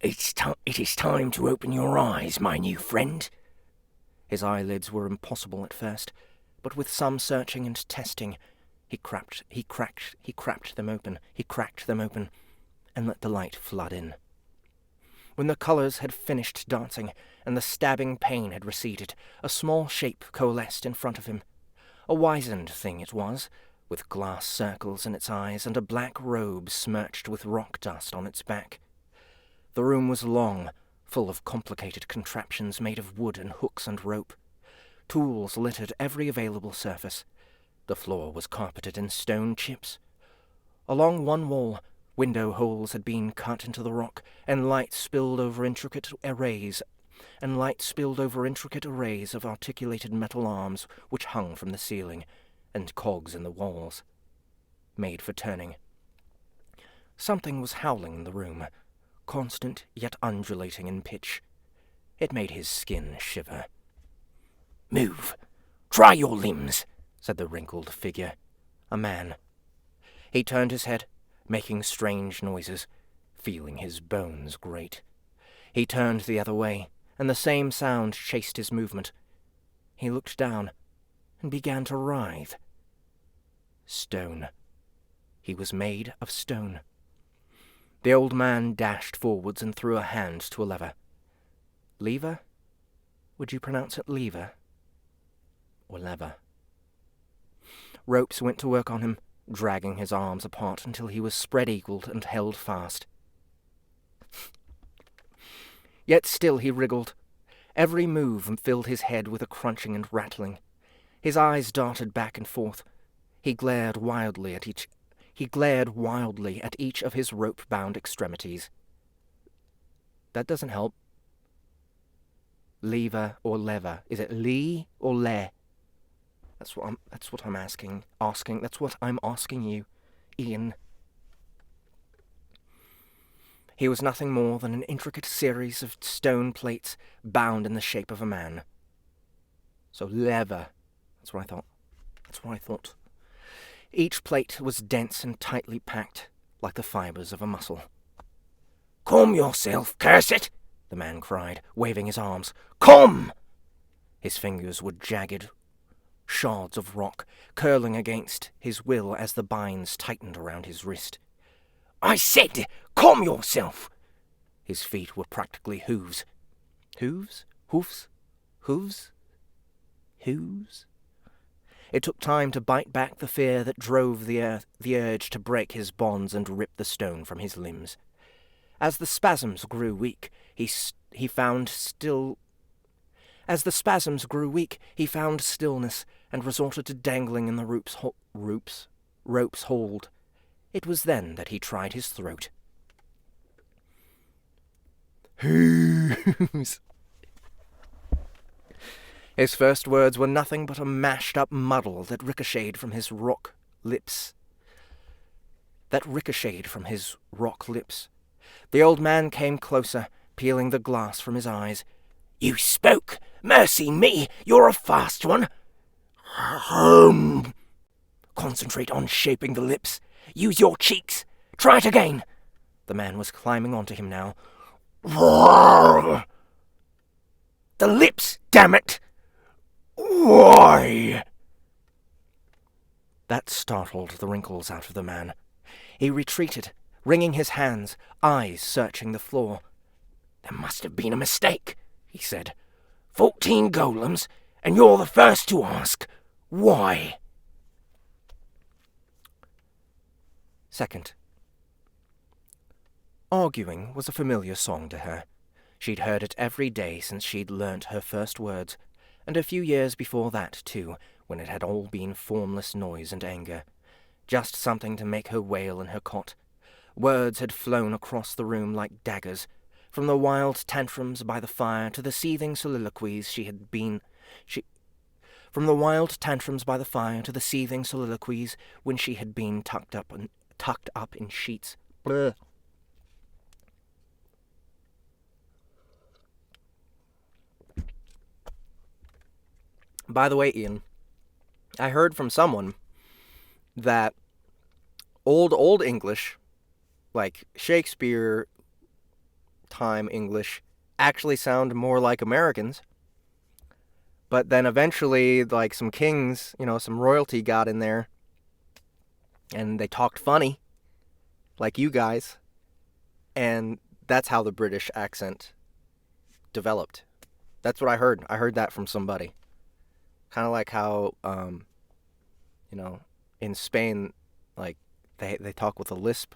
It is time to open your eyes, my new friend. His eyelids were impossible at first, but with some searching and testing, he cracked them open, and let the light flood in. When the colours had finished dancing, and the stabbing pain had receded, a small shape coalesced in front of him. A wizened thing it was, with glass circles in its eyes and a black robe smirched with rock dust on its back. The room was long, full of complicated contraptions made of wood and hooks and rope. Tools littered every available surface. The floor was carpeted in stone chips. Along one wall, window holes had been cut into the rock, and light spilled over intricate arrays of articulated metal arms which hung from the ceiling, and cogs in the walls, made for turning. Something was howling in the room, constant yet undulating in pitch. It made his skin shiver. Move! Try your limbs! Said the wrinkled figure. A man. He turned his head, making strange noises, feeling his bones grate. He turned the other way, and the same sound chased his movement. He looked down, and began to writhe. Stone. He was made of stone. The old man dashed forwards and threw a hand to a lever. Lever? Would you pronounce it lever? Or lever? Ropes went to work on him, dragging his arms apart until he was spread-eagled and held fast. Yet still he wriggled. Every move filled his head with a crunching and rattling. His eyes darted back and forth. He glared wildly at each of his rope-bound extremities. That doesn't help. Lever or lever? Is it lee or le? That's what I'm asking. That's what I'm asking you, Ian. He was nothing more than an intricate series of stone plates bound in the shape of a man. So lever. That's what I thought. Each plate was dense and tightly packed, like the fibres of a muscle. Calm yourself, curse it! The man cried, waving his arms. Come! His fingers were jagged shards of rock, curling against his will as the binds tightened around his wrist. I said, calm yourself! His feet were practically hooves. Hooves? Hoofs? Hooves? Hooves? It took time to bite back the fear that drove the urge to break his bonds and rip the stone from his limbs. As the spasms grew weak, he found stillness and resorted to dangling in the rope's hold. It was then that he tried his throat. Hooves! His first words were nothing but a mashed-up muddle that ricocheted from his rock lips. The old man came closer, peeling the glass from his eyes. "You spoke! Mercy me, you're a fast one! Concentrate on shaping the lips. Use your cheeks. Try it again." The man was climbing onto him now. "The lips, damn it! Why?" That startled the wrinkles out of the man. He retreated, wringing his hands, eyes searching the floor. "There must have been a mistake," he said. 14 golems, and you're the first to ask. Why? Second. Arguing was a familiar song to her. She'd heard it every day since she'd learnt her first words, and a few years before that, too, when it had all been formless noise and anger. Just something to make her wail in her cot. Words had flown across the room like daggers, from the wild tantrums by the fire to the seething soliloquies when she had been tucked up in sheets. Blah. By the way, Ian, I heard from someone that old English, like Shakespeare time English, actually sound more like Americans. But then eventually, like, some kings, some royalty got in there, and they talked funny, like you guys, and that's how the British accent developed. That's what I heard. I heard that from somebody. Kind of like how, in Spain, like, they talk with a lisp,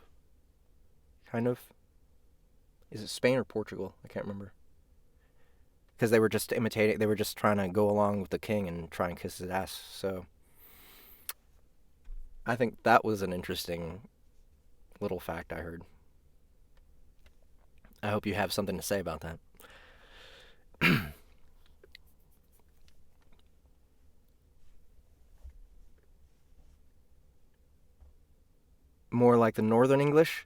kind of. Is it Spain or Portugal? I can't remember. Because they were just trying to go along with the king and try and kiss his ass, so I think that was an interesting little fact I heard. I hope you have something to say about that. More like the Northern English?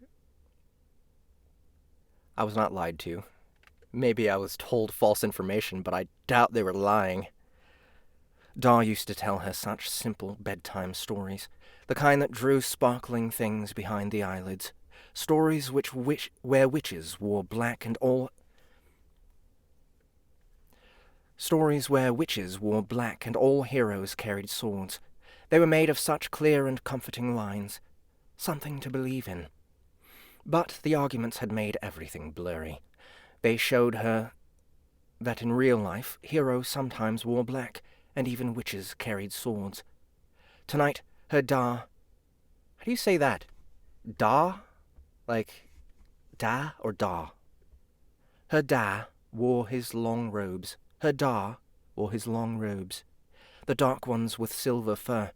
I was not lied to. Maybe I was told false information, but I doubt they were lying. Da used to tell her such simple bedtime stories, the kind that drew sparkling things behind the eyelids, stories where witches wore black and all heroes carried swords. They were made of such clear and comforting lines, something to believe in. But the arguments had made everything blurry. They showed her that in real life, heroes sometimes wore black, and even witches carried swords. Tonight, her Da... How do you say that? Da? Like, da or da? Her Da wore his long robes. The dark ones with silver fur.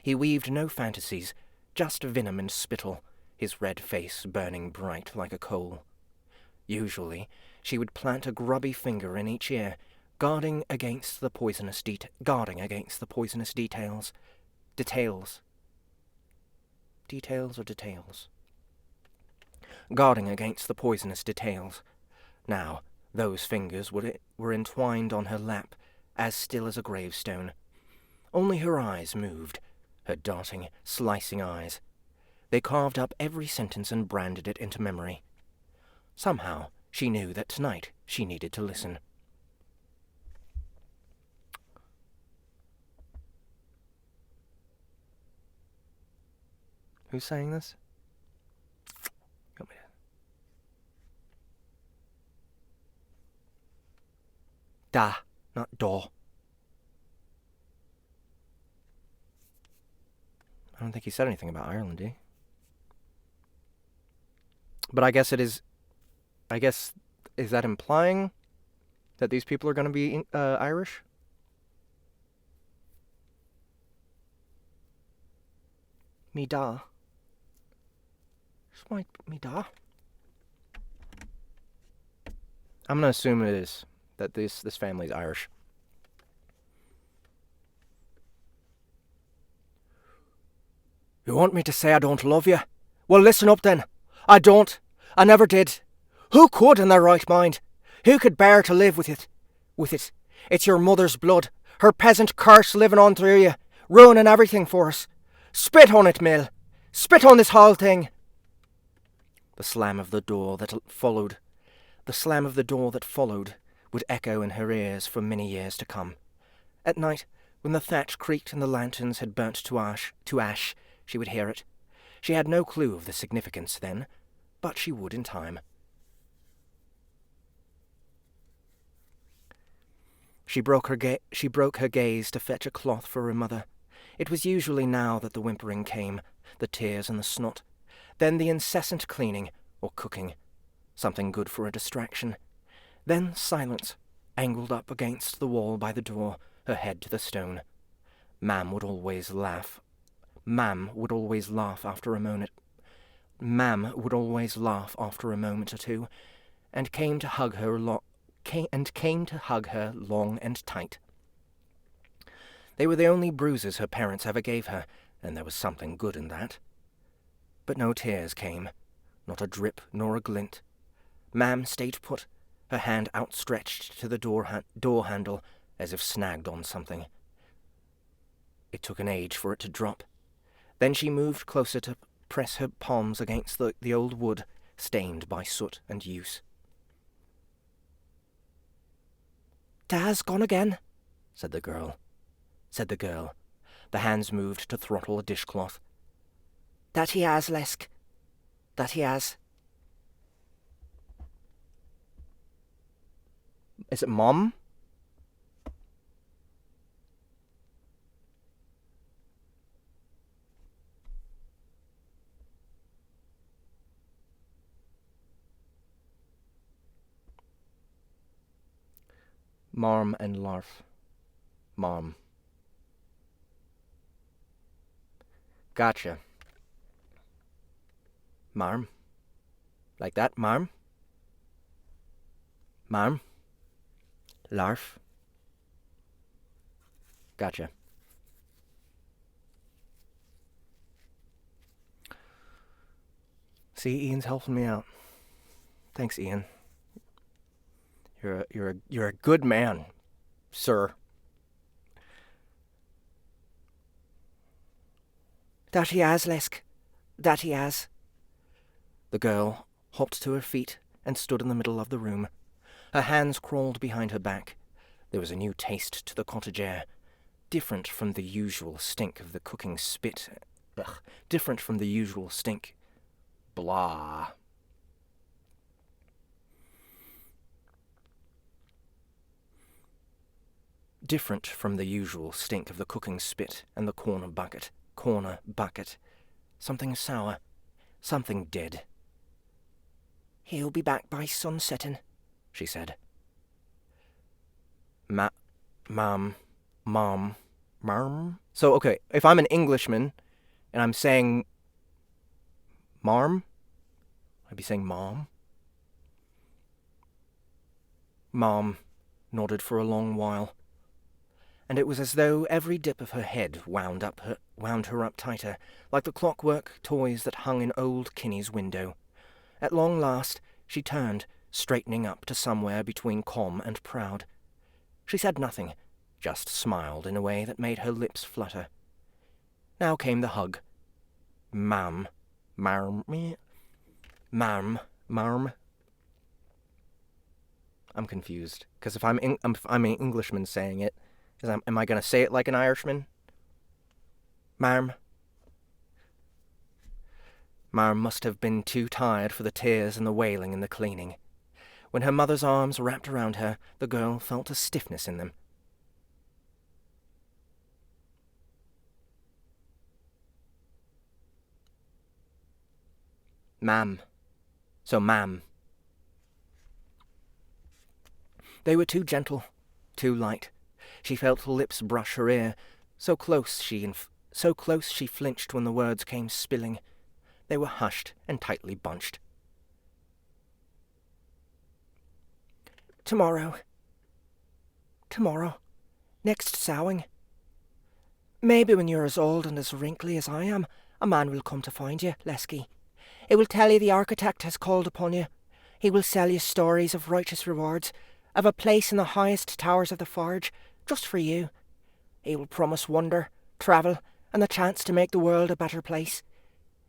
He weaved no fantasies, just venom and spittle, his red face burning bright like a coal. Usually, she would plant a grubby finger in each ear, guarding against the poisonous details. Guarding against the poisonous details. Now, those fingers were entwined on her lap, as still as a gravestone. Only her eyes moved, her darting, slicing eyes. They carved up every sentence and branded it into memory. Somehow, she knew that tonight she needed to listen. Who's saying this? Da, not do. I don't think he said anything about Ireland, did he? But I guess, is that implying that these people are going to be Irish? Me da. This might me da. I'm going to assume it is, that this family's Irish. You want me to say I don't love you? Well, listen up then. I don't. I never did. Who could in their right mind? Who could bear to live with it? It's your mother's blood, her peasant curse living on through you, ruining everything for us. Spit on it, Mill. Spit on this whole thing. The slam of the door that followed would echo in her ears for many years to come. At night, when the thatch creaked and the lanterns had burnt to ash, she would hear it. She had no clue of the significance then, but she would in time. She broke her gaze to fetch a cloth for her mother. It was usually now that the whimpering came, the tears and the snot, then the incessant cleaning or cooking, something good for a distraction, then silence, angled up against the wall by the door, her head to the stone. Mam would always laugh after a moment. Mam would always laugh after a moment or two, and came to hug her long and tight. They were the only bruises her parents ever gave her, and there was something good in that. But no tears came, not a drip nor a glint. Mam stayed put, her hand outstretched to the door handle, as if snagged on something. It took an age for it to drop. Then she moved closer to press her palms against the old wood, stained by soot and use. "Dad's gone again," said the girl. The hands moved to throttle a dishcloth. "That he has, Lesk. That he has." Is it Mom? Marm and Larf. Mom. Gotcha. Marm. Like that, Marm? Marm. Larf. Gotcha. See, Ian's helping me out. Thanks, Ian. You're a good man, sir. "That he has, Lesk. That he has." The girl hopped to her feet and stood in the middle of the room. Her hands crawled behind her back. There was a new taste to the cottage air, different from the usual stink of the cooking spit. Different from the usual stink. Blah. Different from the usual stink of the cooking spit and the corner bucket. Something sour. Something dead. "He'll be back by sunsetting," she said. Mom. So, okay, if I'm an Englishman and I'm saying Marm, I'd be saying Mom. Mom nodded for a long while, and it was as though every dip of her head wound her up tighter, like the clockwork toys that hung in old Kinney's window. At long last, she turned, straightening up to somewhere between calm and proud. She said nothing, just smiled in a way that made her lips flutter. Now came the hug. Marm. I'm confused, because if I'm an Englishman saying it, am I going to say it like an Irishman? Marm. Marm must have been too tired for the tears and the wailing and the cleaning. When her mother's arms wrapped around her, the girl felt a stiffness in them. Ma'am. So, ma'am. They were too gentle, too light. She felt lips brush her ear, so close she flinched when the words came spilling. They were hushed and tightly bunched. Tomorrow. Next sowing. Maybe when you're as old and as wrinkly as I am, A man will come to find you, Lesky. He will tell you the architect has called upon you. He will sell you stories of righteous rewards, of a place in the highest towers of the forge, just for you. He will promise wonder, travel, and the chance to make the world a better place.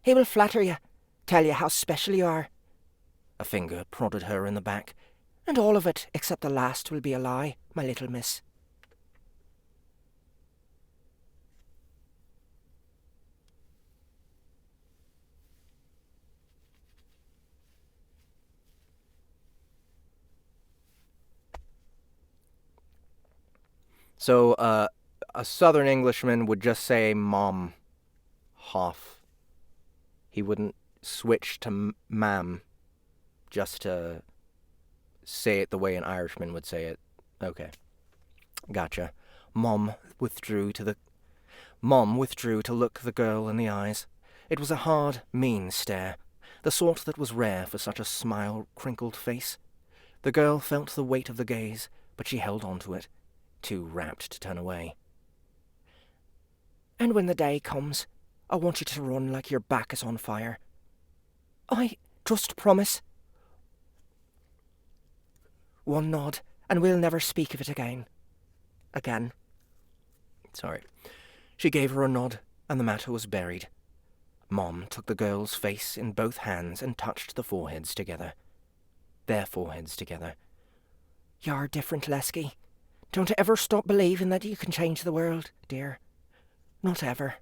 He will flatter you, tell you how special you are. A finger prodded her in the back. And all of it, except the last, will be a lie, my little miss. So, a Southern Englishman would just say "mom," "hoff." He wouldn't switch to "ma'am" just to say it the way an Irishman would say it. Okay, gotcha. Mom withdrew to look the girl in the eyes. It was a hard, mean stare, the sort that was rare for such a smile-crinkled face. The girl felt the weight of the gaze, but she held on to it, too rapt to turn away. And when the day comes, I want you to run like your back is on fire. I just promise. One nod, and we'll never speak of it again. Again. Sorry. She gave her a nod, and the matter was buried. Mom took the girl's face in both hands and touched the foreheads together. Their foreheads together. You're different, Lesky. Don't ever stop believing that you can change the world, dear. Not ever.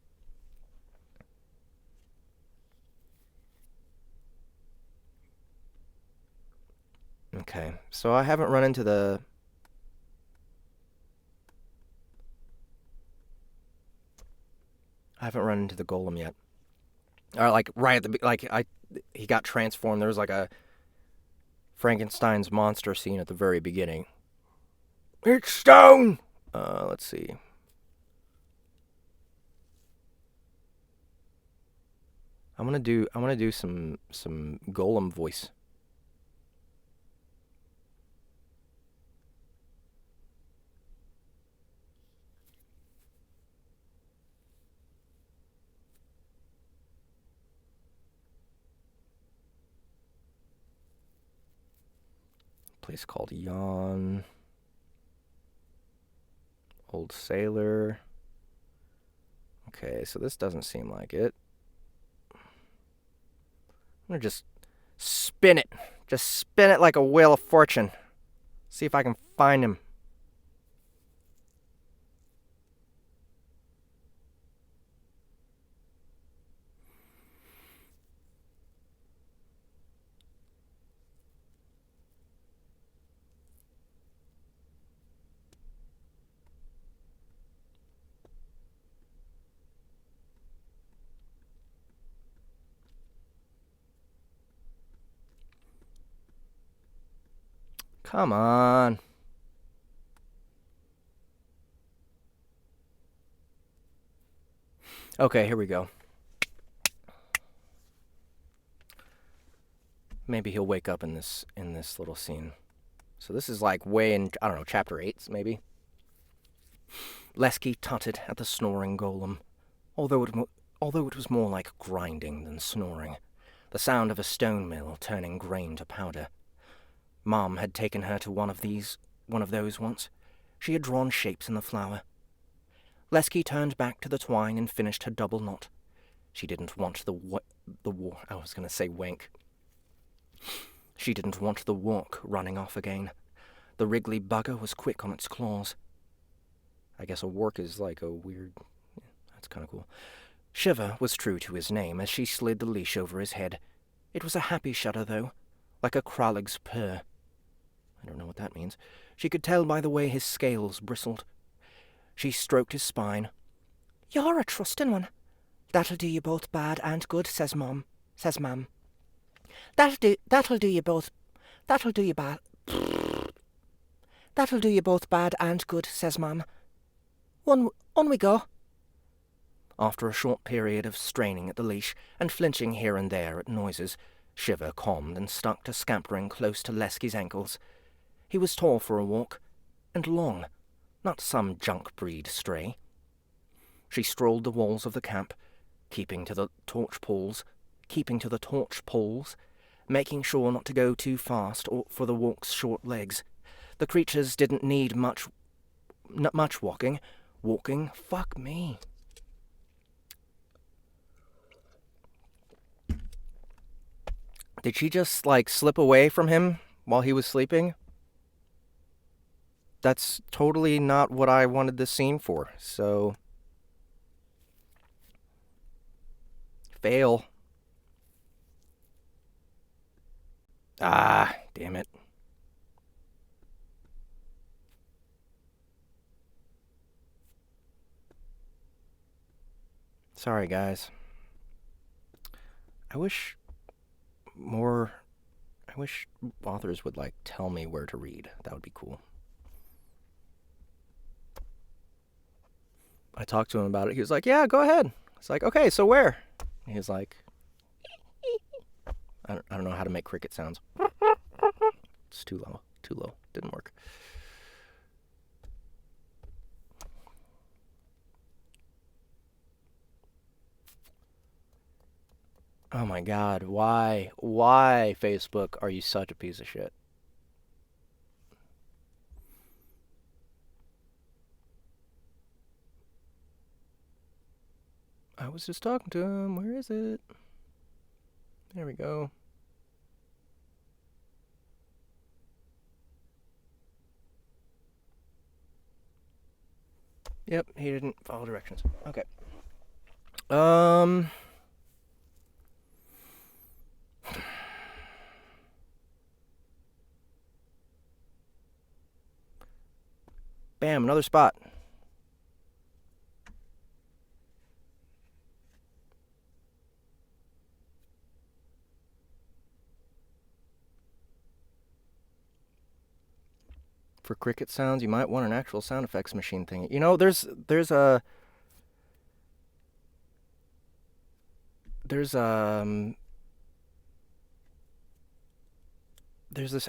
Okay, so I haven't run into the... golem yet. Or like right at the he got transformed. There was like a Frankenstein's monster scene at the very beginning. It's stone. Let's see. I want to do some golem voice. Place called Yawn. Old Sailor. Okay, so this doesn't seem like it. I'm gonna just spin it. Just spin it like a wheel of fortune. See if I can find him. Come on. Okay, here we go. Maybe he'll wake up in this little scene. So this is like way in, I don't know, chapter 8, maybe. Lesky tutted at the snoring golem, although it was more like grinding than snoring, the sound of a stone mill turning grain to powder. Mom had taken her to one of those once. She had drawn shapes in the flour. Lesky turned back to the twine and finished her double knot. She didn't want I was going to say wank. She didn't want the walk running off again. The wriggly bugger was quick on its claws. I guess a work is like a weird... That's kind of cool. Shiver was true to his name as she slid the leash over his head. It was a happy shudder, though, like a krallig's purr. I don't know what that means. She could tell by the way his scales bristled. She stroked his spine. You're a trustin' one. That'll do you both bad and good, says Mam. That'll do you both bad and good, says Mam. On we go. After a short period of straining at the leash and flinching here and there at noises, Shiver calmed and stuck to scampering close to Lesky's ankles. He was tall for a walk, and long, not some junk breed stray. She strolled the walls of the camp, keeping to the torch poles, making sure not to go too fast or for the walk's short legs. The creatures didn't need much walking. Fuck me. Did she just, like, slip away from him while he was sleeping? That's totally not what I wanted this scene for, so... Fail. Ah, damn it. Sorry, guys. I wish authors would, like, tell me where to read. That would be cool. I talked to him about it. He was like, yeah, go ahead. It's like, okay, so where? And he was like, I don't know how to make cricket sounds. It's too low. Didn't work. Oh my god, why, Facebook, are you such a piece of shit? I was just talking to him. Where is it? There we go. Yep, he didn't follow directions. Okay. Bam, another spot. For cricket sounds, you might want an actual sound effects machine thing. You know, there's this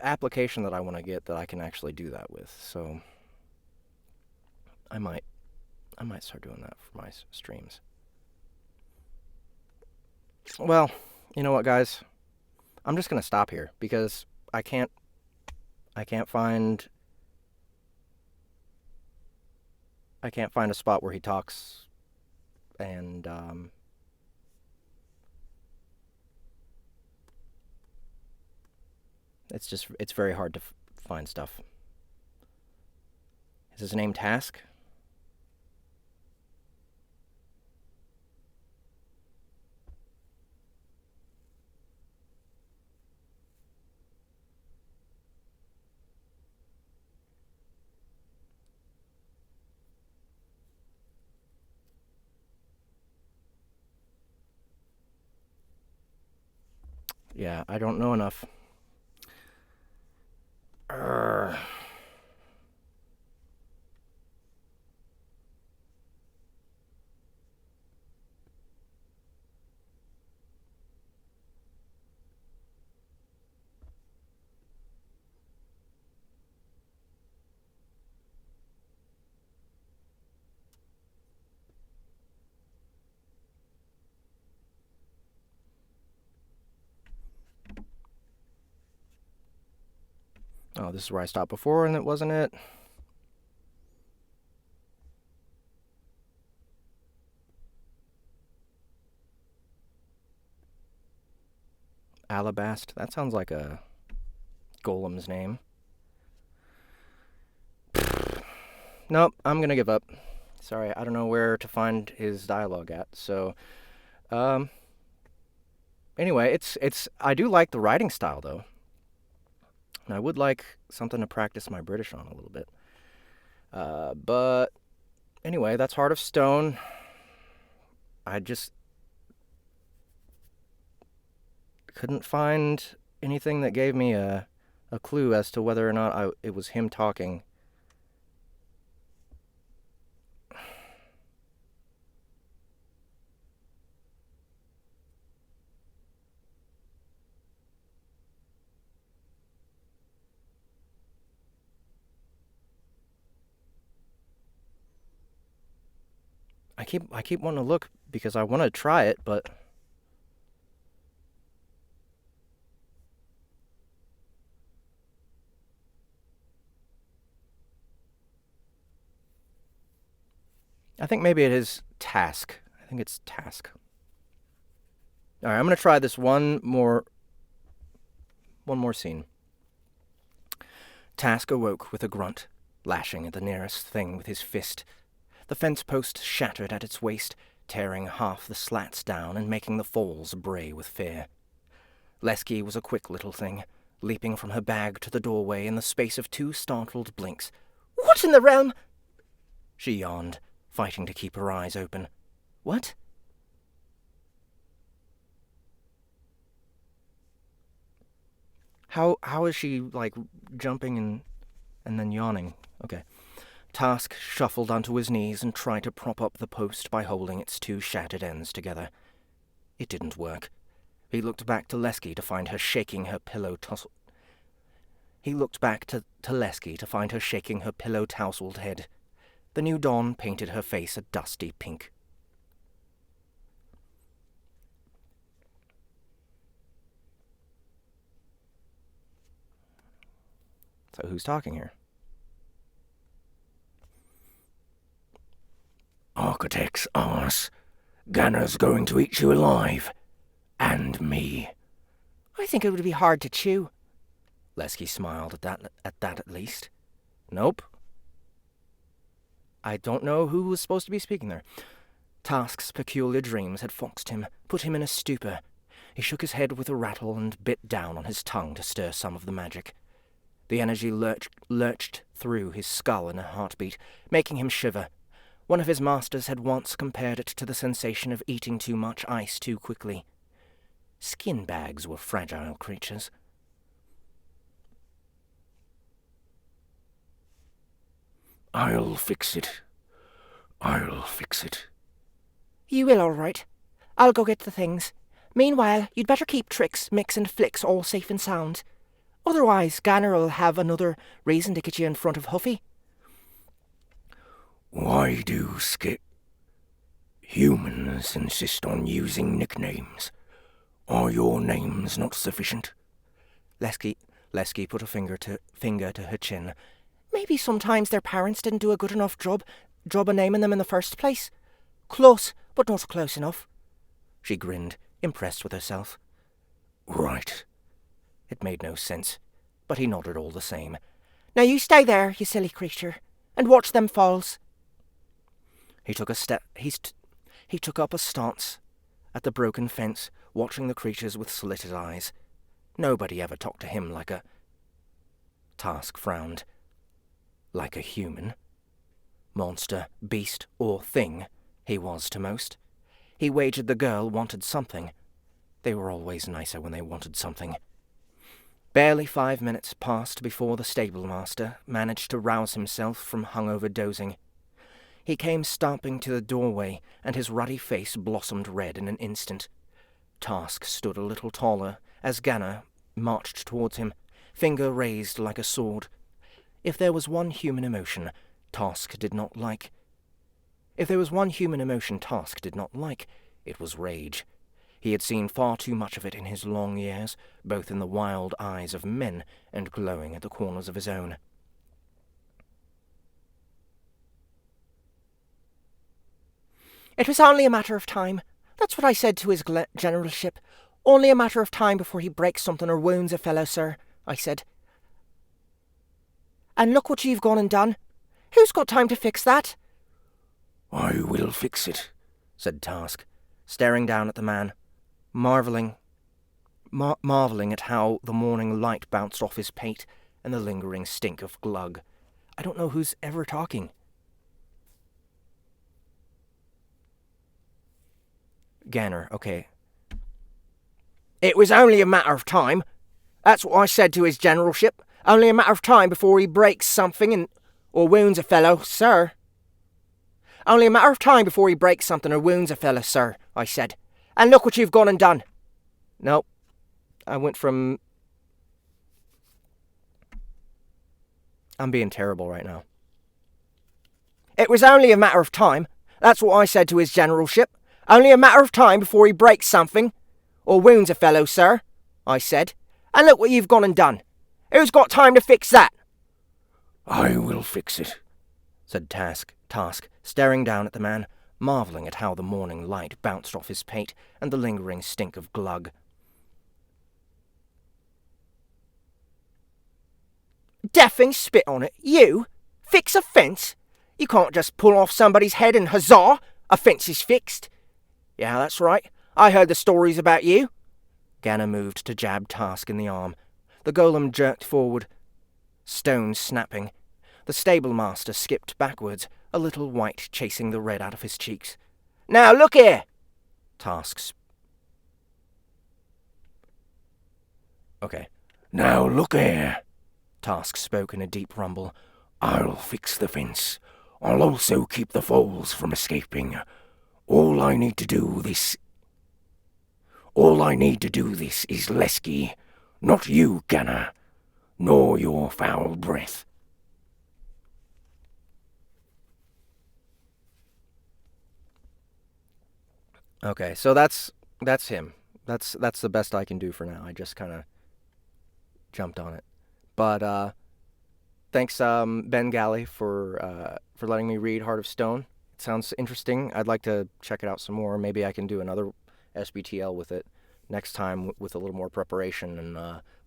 application that I want to get that I can actually do that with. So I might start doing that for my streams. Well, you know what, guys? I'm just gonna stop here because I can't find a spot where he talks, and it's very hard to find stuff. Is his name Task? Yeah, I don't know enough. Oh, this is where I stopped before, and it wasn't it. Alabast. That sounds like a golem's name. Nope, I'm gonna give up. Sorry, I don't know where to find his dialogue at. So, anyway, I do like the writing style though. And I would like something to practice my British on a little bit. But anyway, that's Heart of Stone. I just couldn't find anything that gave me a clue as to whether or not it was him talking. I keep wanting to look because I want to try it, but... I think maybe it is task. I think it's task. All right, I'm going to try this one more scene. Task awoke with a grunt, lashing at the nearest thing with his fist. The fence post shattered at its waist, tearing half the slats down and making the falls bray with fear. Lesky was a quick little thing, leaping from her bag to the doorway in the space of 2 startled blinks. "What in the realm?" She yawned, fighting to keep her eyes open. What? How is she, like, jumping and then yawning? Okay. Task shuffled onto his knees and tried to prop up the post by holding its 2 shattered ends together. It didn't work. He looked back to Lesky to find her shaking her pillow tousled head. The new dawn painted her face a dusty pink. So who's talking here? Architect's arse. Ganner's going to eat you alive. And me. "I think it would be hard to chew." Lesky smiled at that at least. Nope. I don't know who was supposed to be speaking there. Task's peculiar dreams had foxed him, put him in a stupor. He shook his head with a rattle and bit down on his tongue to stir some of the magic. The energy lurched through his skull in a heartbeat, making him shiver. One of his masters had once compared it to the sensation of eating too much ice too quickly. Skin bags were fragile creatures. I'll fix it. I'll fix it. "You will, all right. I'll go get the things. Meanwhile, you'd better keep Tricks, Mix and Flicks all safe and sound. Otherwise, Ganner'll have another reason to get you in front of Huffy." Why do humans insist on using nicknames? Are your names not sufficient? Lesky put a finger to her chin. "Maybe sometimes their parents didn't do a good enough job of naming them in the first place. Close, but not close enough." She grinned, impressed with herself. Right. It made no sense, but he nodded all the same. "Now you stay there, you silly creature, and watch them falls." He took up a stance at the broken fence, watching the creatures with slitted eyes. Nobody ever talked to him like a... Task frowned. Like a human. Monster, beast, or thing, he was to most. He wagered the girl wanted something. They were always nicer when they wanted something. Barely 5 minutes passed before the stablemaster managed to rouse himself from hungover dozing. He came stomping to the doorway, and his ruddy face blossomed red in an instant. Task stood a little taller as Ganner marched towards him, finger raised like a sword. If there was one human emotion Task did not like, it was rage. He had seen far too much of it in his long years, both in the wild eyes of men and glowing at the corners of his own. "It was only a matter of time. That's what I said to his generalship. Only a matter of time before he breaks something or wounds a fellow, sir," I said. "And look what you've gone and done. Who's got time to fix that?" "I will fix it," said Task, staring down at the man, marveling at how the morning light bounced off his pate and the lingering stink of glug. I don't know who's ever talking. Ganner, okay. "It was only a matter of time. That's what I said to his generalship. Only a matter of time before he breaks something or wounds a fellow, sir. Only a matter of time before he breaks something or wounds a fellow, sir, I said. And look what you've gone and done." Nope. I went from... I'm being terrible right now. "It was only a matter of time. That's what I said to his generalship. Only a matter of time before he breaks something, or wounds a fellow, sir, I said. And look what you've gone and done. Who's got time to fix that? I will fix it, said Task, staring down at the man, marvelling at how the morning light bounced off his pate and the lingering stink of glug. Deffing spit on it. You? Fix a fence? You can't just pull off somebody's head and huzzah, a fence is fixed. Yeah, that's right. I heard the stories about you. Ganna moved to jab Task in the arm. The golem jerked forward, stones snapping. The stable master skipped backwards, a little white chasing the red out of his cheeks. Now look here! Task's. Okay. Now look here, Task spoke in a deep rumble. I'll fix the fence. I'll also keep the foals from escaping. All I need to do this is Lesky, not you, Ganna, nor your foul breath. Okay, so that's him. That's the best I can do for now. I just kind of jumped on it. But thanks, Ben Galley, for letting me read Heart of Stone. It sounds interesting. I'd like to check it out some more. Maybe I can do another SBTL with it next time with a little more preparation and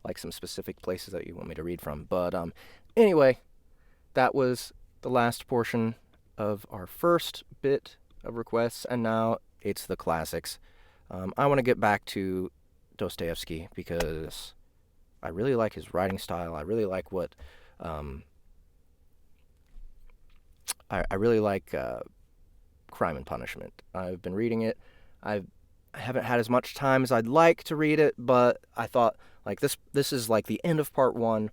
like some specific places that you want me to read from. But anyway, that was the last portion of our first bit of requests, and now it's the classics. I want to get back to Dostoevsky because I really like his writing style. I really like what I really like Crime and Punishment. I've been reading it. I haven't had as much time as I'd like to read it, but I thought like this is like the end of part one,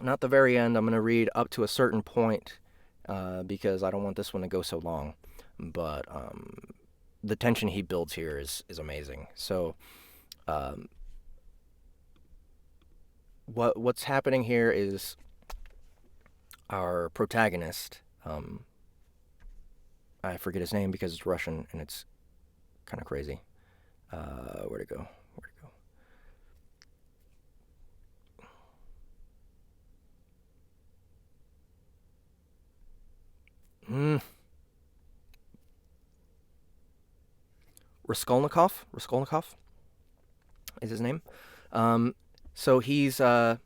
not the very end. I'm going to read up to a certain point because I don't want this one to go so long. But the tension he builds here is amazing. So what's happening here is our protagonist, I forget his name because it's Russian and it's kind of crazy. Where'd it go? Raskolnikov is his name. So he's about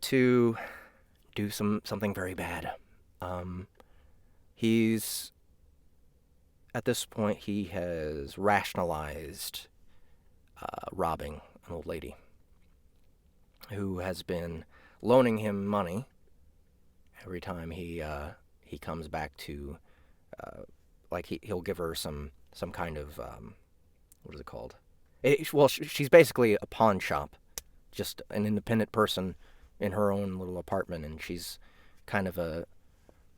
to do something very bad. He's at this point he has rationalized robbing an old lady who has been loaning him money every time he comes back to like he'll give her some kind of what is it called? She's basically a pawn shop, just an independent person in her own little apartment, and she's kind of a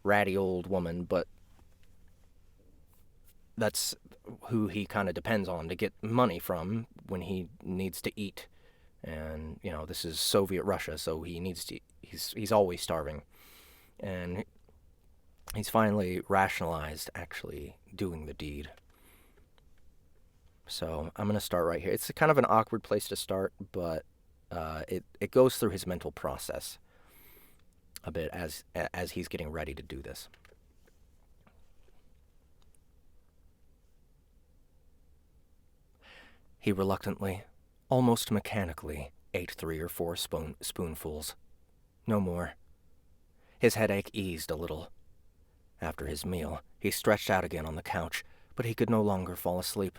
ratty old woman, but that's who he kind of depends on to get money from when he needs to eat. And you know, this is Soviet Russia, so he needs to. He's always starving, and he's finally rationalized actually doing the deed. So I'm gonna start right here. It's kind of an awkward place to start, but it goes through his mental process a bit as he's getting ready to do this. He reluctantly, almost mechanically, ate 3 or 4 spoonfuls. No more. His headache eased a little. After his meal, he stretched out again on the couch, but he could no longer fall asleep.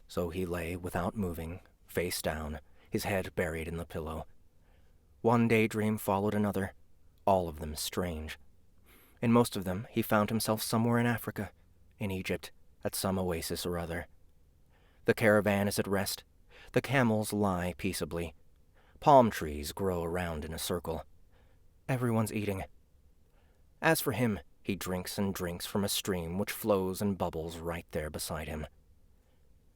So he lay without moving, face down, his head buried in the pillow. One daydream followed another, all of them strange. In most of them, he found himself somewhere in Africa, in Egypt, at some oasis or other. The caravan is at rest. The camels lie peaceably. Palm trees grow around in a circle. Everyone's eating. As for him, he drinks and drinks from a stream which flows and bubbles right there beside him.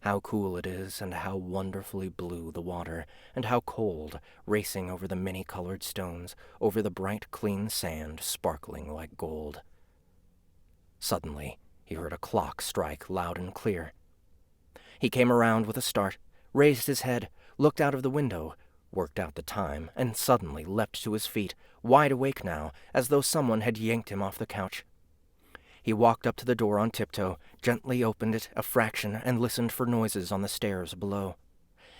How cool it is, and how wonderfully blue the water, and how cold, racing over the many-colored stones, over the bright, clean sand, sparkling like gold. Suddenly, He heard a clock strike loud and clear. He came around with a start, raised his head, looked out of the window, worked out the time, and suddenly leapt to his feet, wide awake now, as though someone had yanked him off the couch. He walked up to the door on tiptoe, gently opened it a fraction, and listened for noises on the stairs below.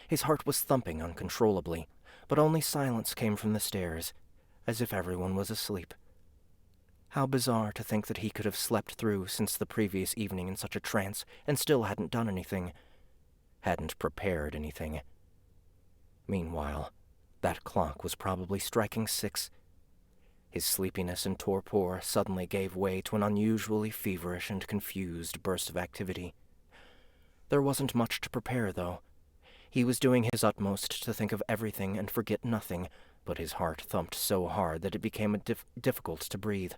His heart was thumping uncontrollably, but only silence came from the stairs, as if everyone was asleep. How bizarre to think that he could have slept through since the previous evening in such a trance, and still hadn't done anything. Hadn't prepared anything. Meanwhile, that clock was probably striking 6. His sleepiness and torpor suddenly gave way to an unusually feverish and confused burst of activity. There wasn't much to prepare, though. He was doing his utmost to think of everything and forget nothing, but his heart thumped so hard that it became difficult to breathe.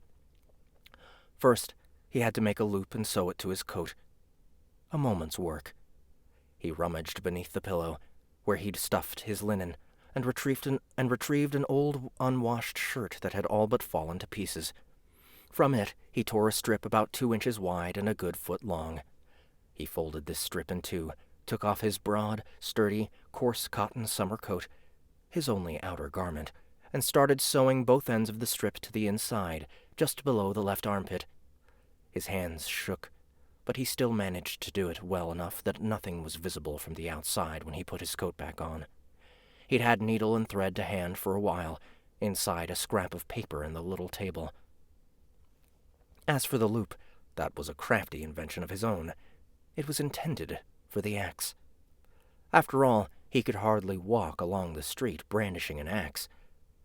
First, he had to make a loop and sew it to his coat. A moment's work. He rummaged beneath the pillow, where he'd stuffed his linen, and retrieved an old unwashed shirt that had all but fallen to pieces. From it he tore a strip about 2 inches wide and a good foot long. He folded this strip in 2, took off his broad, sturdy, coarse cotton summer coat, his only outer garment, and started sewing both ends of the strip to the inside, just below the left armpit. His hands shook, but he still managed to do it well enough that nothing was visible from the outside when he put his coat back on. He'd had needle and thread to hand for a while, inside a scrap of paper in the little table. As for the loop, that was a crafty invention of his own. It was intended for the axe. After all, he could hardly walk along the street brandishing an axe.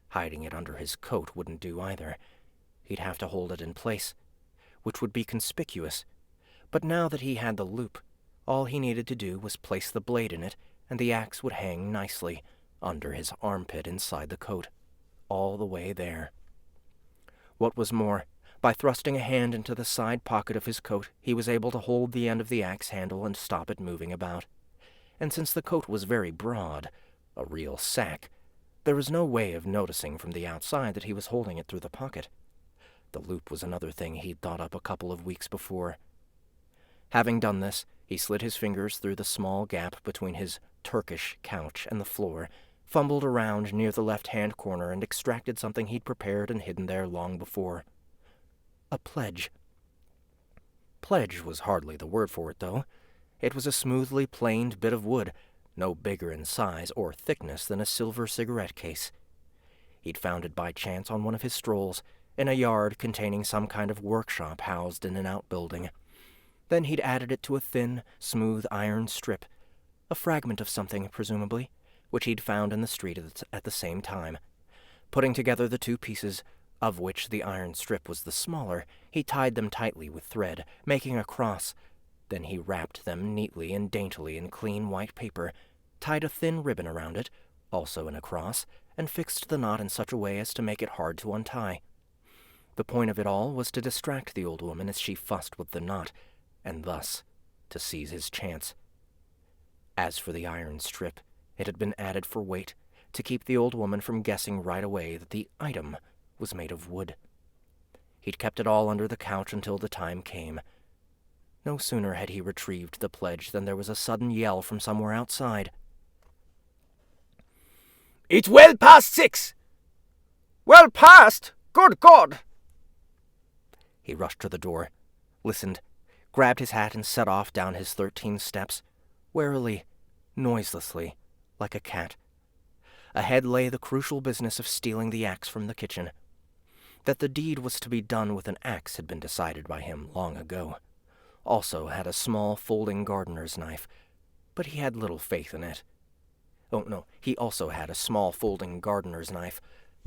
Hiding it under his coat wouldn't do either. He'd have to hold it in place, which would be conspicuous. But now that he had the loop, all he needed to do was place the blade in it, and the axe would hang nicely under his armpit inside the coat, all the way there. What was more, by thrusting a hand into the side pocket of his coat, he was able to hold the end of the axe handle and stop it moving about. And since the coat was very broad, a real sack, there was no way of noticing from the outside that he was holding it through the pocket. The loop was another thing he'd thought up a couple of weeks before. Having done this, he slid his fingers through the small gap between his Turkish couch and the floor, fumbled around near the left-hand corner, and extracted something he'd prepared and hidden there long before. A pledge. Pledge was hardly the word for it, though. It was a smoothly planed bit of wood, no bigger in size or thickness than a silver cigarette case. He'd found it by chance on one of his strolls, in a yard containing some kind of workshop housed in an outbuilding. Then he'd added it to a thin, smooth iron strip, a fragment of something, presumably, which he'd found in the street at the same time. Putting together the 2 pieces, of which the iron strip was the smaller, he tied them tightly with thread, making a cross. Then he wrapped them neatly and daintily in clean white paper, tied a thin ribbon around it, also in a cross, and fixed the knot in such a way as to make it hard to untie. The point of it all was to distract the old woman as she fussed with the knot, and thus to seize his chance. As for the iron strip, it had been added for weight, to keep the old woman from guessing right away that the item was made of wood. He'd kept it all under the couch until the time came. No sooner had he retrieved the pledge than there was a sudden yell from somewhere outside. "It's well past 6! Well past? Good God! He rushed to the door, listened, grabbed his hat and set off down his 13 steps, warily, noiselessly, like a cat. Ahead lay the crucial business of stealing the axe from the kitchen. That the deed was to be done with an axe had been decided by him long ago. Also had a small folding gardener's knife, but he had little faith in it. Oh, no, he also had a small folding gardener's knife,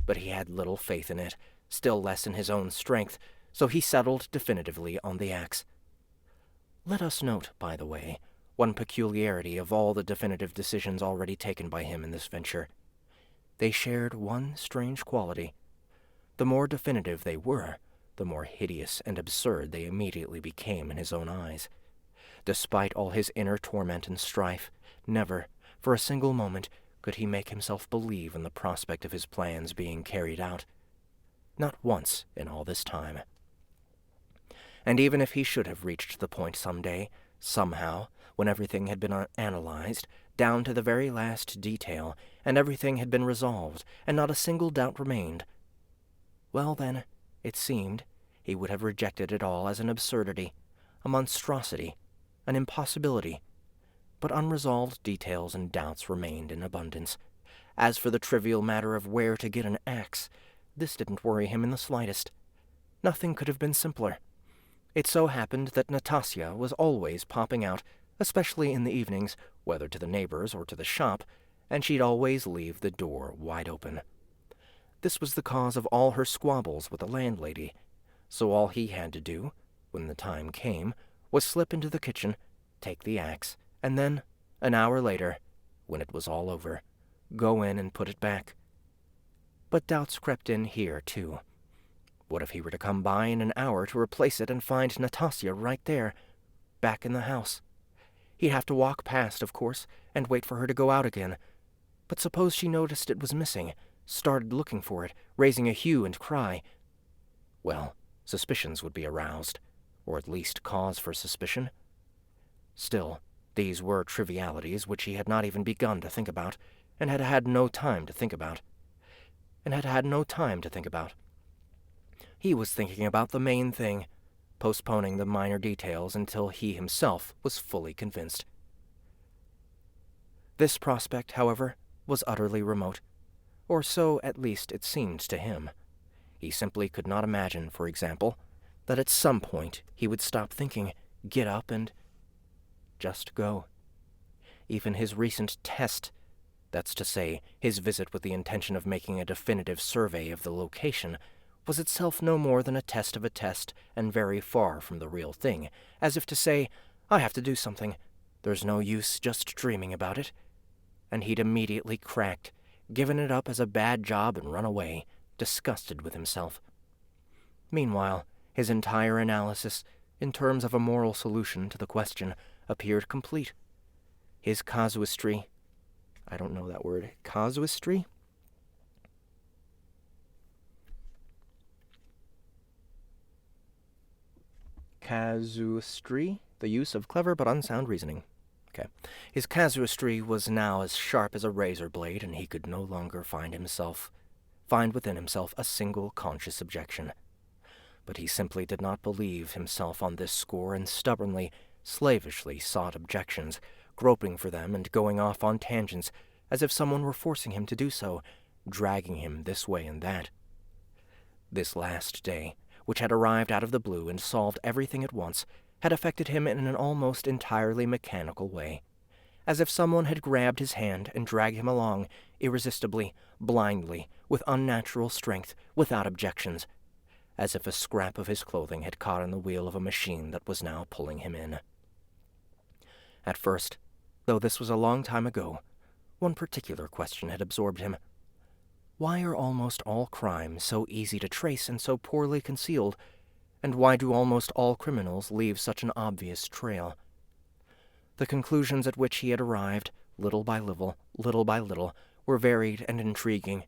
but he had little faith in it, still less in his own strength, so he settled definitively on the axe. Let us note, by the way, one peculiarity of all the definitive decisions already taken by him in this venture. They shared one strange quality. The more definitive they were, the more hideous and absurd they immediately became in his own eyes. Despite all his inner torment and strife, never, for a single moment, could he make himself believe in the prospect of his plans being carried out. Not once in all this time. And even if he should have reached the point some day, somehow, when everything had been analyzed, down to the very last detail, and everything had been resolved, and not a single doubt remained, well then, it seemed, he would have rejected it all as an absurdity, a monstrosity, an impossibility. But unresolved details and doubts remained in abundance. As for the trivial matter of where to get an axe, this didn't worry him in the slightest. Nothing could have been simpler. It so happened that Natasya was always popping out, especially in the evenings, whether to the neighbors or to the shop, and she'd always leave the door wide open. This was the cause of all her squabbles with the landlady, so all he had to do, when the time came, was slip into the kitchen, take the axe, and then, an hour later, when it was all over, go in and put it back. But doubts crept in here, too. What if he were to come by in an hour to replace it and find Natasya right there, back in the house? He'd have to walk past, of course, and wait for her to go out again. But suppose she noticed it was missing, started looking for it, raising a hue and cry. Well, suspicions would be aroused, or at least cause for suspicion. Still, these were trivialities which he had not even begun to think about, and had had no time to think about. He was thinking about the main thing, postponing the minor details until he himself was fully convinced. This prospect, however, was utterly remote, or so at least it seemed to him. He simply could not imagine, for example, that at some point he would stop thinking, get up, and just go. Even his recent test, that's to say, his visit with the intention of making a definitive survey of the location, was itself no more than a test of a test and very far from the real thing, as if to say, I have to do something. There's no use just dreaming about it. And he'd immediately cracked, given it up as a bad job and run away, disgusted with himself. Meanwhile, his entire analysis, in terms of a moral solution to the question, appeared complete. His casuistry, I don't know that word, casuistry? Casuistry, the use of clever but unsound reasoning. Okay. His casuistry was now as sharp as a razor blade, and he could no longer find within himself a single conscious objection. But he simply did not believe himself on this score, and stubbornly, slavishly sought objections, groping for them and going off on tangents, as if someone were forcing him to do so, dragging him this way and that. This last day, which had arrived out of the blue and solved everything at once, had affected him in an almost entirely mechanical way, as if someone had grabbed his hand and dragged him along, irresistibly, blindly, with unnatural strength, without objections, as if a scrap of his clothing had caught in the wheel of a machine that was now pulling him in. At first, though this was a long time ago, one particular question had absorbed him. Why are almost all crimes so easy to trace and so poorly concealed, and why do almost all criminals leave such an obvious trail? The conclusions at which he had arrived, little by little, were varied and intriguing.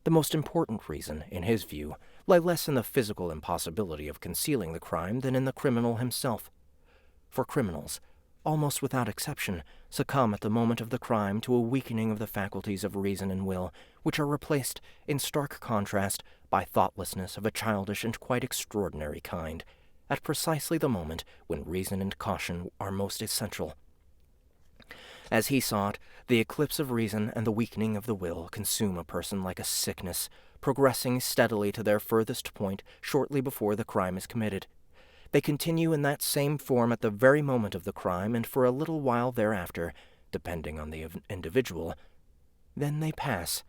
The most important reason, in his view, lay less in the physical impossibility of concealing the crime than in the criminal himself. For criminals, almost without exception, succumb at the moment of the crime to a weakening of the faculties of reason and will, which are replaced, in stark contrast, by thoughtlessness of a childish and quite extraordinary kind, at precisely the moment when reason and caution are most essential. As he saw it, the eclipse of reason and the weakening of the will consume a person like a sickness, progressing steadily to their furthest point shortly before the crime is committed. They continue in that same form at the very moment of the crime and for a little while thereafter, depending on the individual. Then they pass,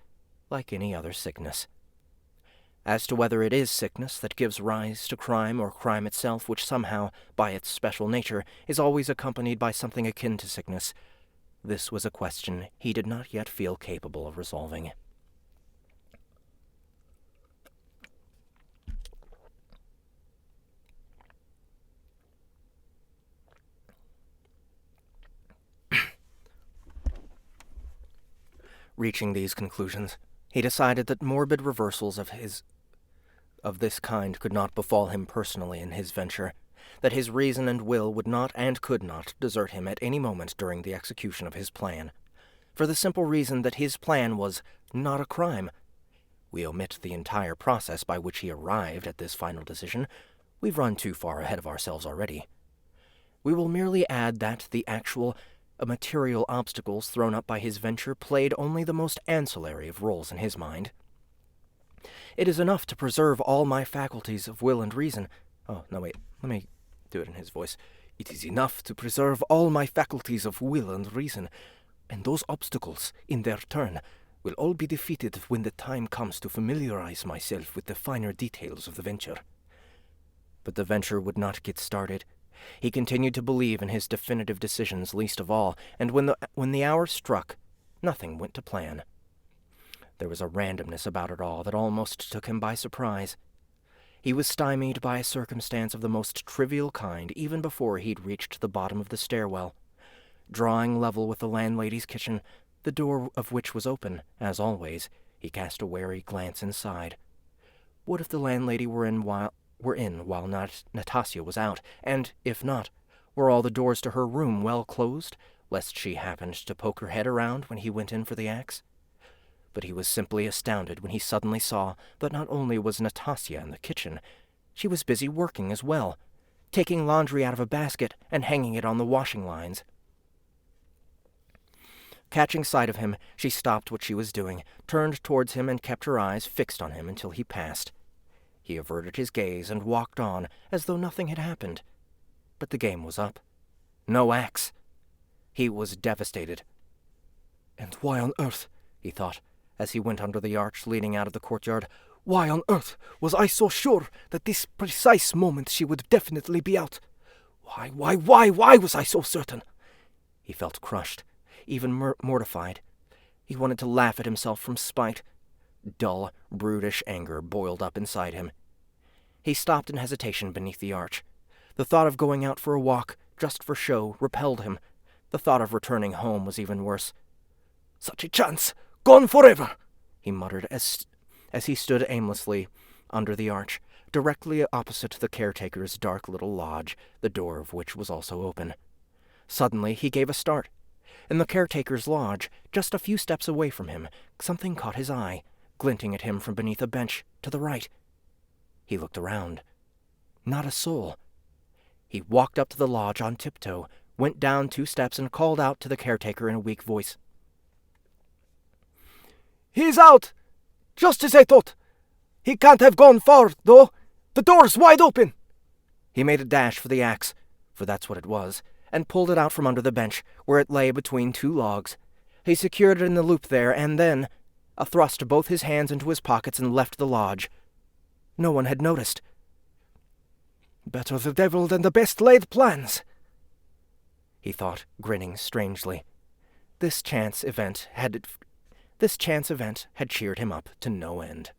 like any other sickness. As to whether it is sickness that gives rise to crime or crime itself, which somehow, by its special nature, is always accompanied by something akin to sickness, this was a question he did not yet feel capable of resolving. Reaching these conclusions, he decided that morbid reversals of this kind could not befall him personally in his venture, that his reason and will would not and could not desert him at any moment during the execution of his plan, for the simple reason that his plan was not a crime. We omit the entire process by which he arrived at this final decision. We've run too far ahead of ourselves already. We will merely add that the actual material obstacles thrown up by his venture played only the most ancillary of roles in his mind. It is enough to preserve all my faculties of will and reason. Oh, no, wait, let me do it in his voice. It is enough to preserve all my faculties of will and reason, and those obstacles, in their turn, will all be defeated when the time comes to familiarize myself with the finer details of the venture. But the venture would not get started. He continued to believe in his definitive decisions least of all, and when the hour struck, nothing went to plan. There was a randomness about it all that almost took him by surprise. He was stymied by a circumstance of the most trivial kind even before he'd reached the bottom of the stairwell. Drawing level with the landlady's kitchen, the door of which was open, as always, he cast a wary glance inside. What if the landlady were in while Natasha was out, and, if not, were all the doors to her room well closed, lest she happened to poke her head around when he went in for the axe? But he was simply astounded when he suddenly saw that not only was Natasha in the kitchen, she was busy working as well, taking laundry out of a basket and hanging it on the washing lines. Catching sight of him, she stopped what she was doing, turned towards him, and kept her eyes fixed on him until he passed. He averted his gaze and walked on as though nothing had happened. But the game was up. No axe. He was devastated. "And why on earth," he thought, as he went under the arch leading out of the courtyard, "why on earth was I so sure that this precise moment she would definitely be out? Why was I so certain?" He felt crushed, even mortified. He wanted to laugh at himself from spite. Dull, brutish anger boiled up inside him. He stopped in hesitation beneath the arch. The thought of going out for a walk, just for show, repelled him. The thought of returning home was even worse. "Such a chance! Gone forever!" he muttered as he stood aimlessly under the arch, directly opposite the caretaker's dark little lodge, the door of which was also open. Suddenly he gave a start. In the caretaker's lodge, just a few steps away from him, something caught his eye, glinting at him from beneath a bench to the right. He looked around. Not a soul. He walked up to the lodge on tiptoe, went down 2 steps, and called out to the caretaker in a weak voice. "He's out! Just as I thought! He can't have gone far, though! The door's wide open!" He made a dash for the axe, for that's what it was, and pulled it out from under the bench, where it lay between 2 logs. He secured it in the loop there, and then thrust both his hands into his pockets and left the lodge. No one had noticed. "Better the devil than the best laid plans," he thought, grinning strangely. This chance event had cheered him up to no end.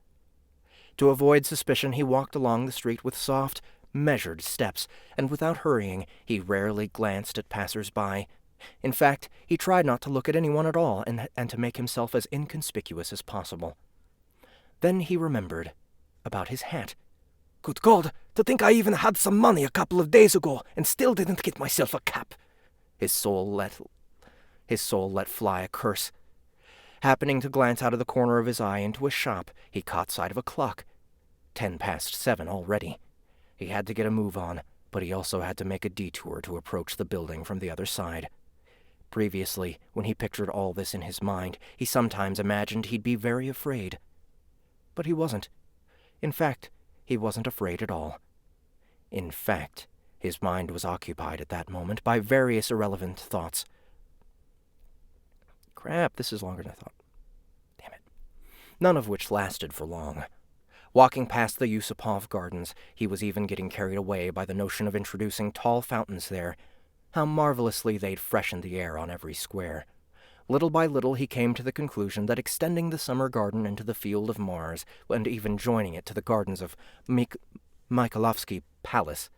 To avoid suspicion, he walked along the street with soft, measured steps, and without hurrying, he rarely glanced at passers-by. In fact, he tried not to look at anyone at all and to make himself as inconspicuous as possible. Then he remembered about his hat. "Good God, to think I even had some money a couple of days ago and still didn't get myself a cap." His soul let fly a curse. Happening to glance out of the corner of his eye into a shop, he caught sight of a clock. 7:10 already. He had to get a move on, but he also had to make a detour to approach the building from the other side. Previously, when he pictured all this in his mind, he sometimes imagined he'd be very afraid. But he wasn't. In fact, he wasn't afraid at all. In fact, his mind was occupied at that moment by various irrelevant thoughts. Crap, this is longer than I thought. Damn it. None of which lasted for long. Walking past the Yusupov Gardens, he was even getting carried away by the notion of introducing tall fountains there. How marvelously they'd freshen the air on every square. Little by little he came to the conclusion that extending the summer garden into the Field of Mars, and even joining it to the gardens of Mikhailovsky Palace,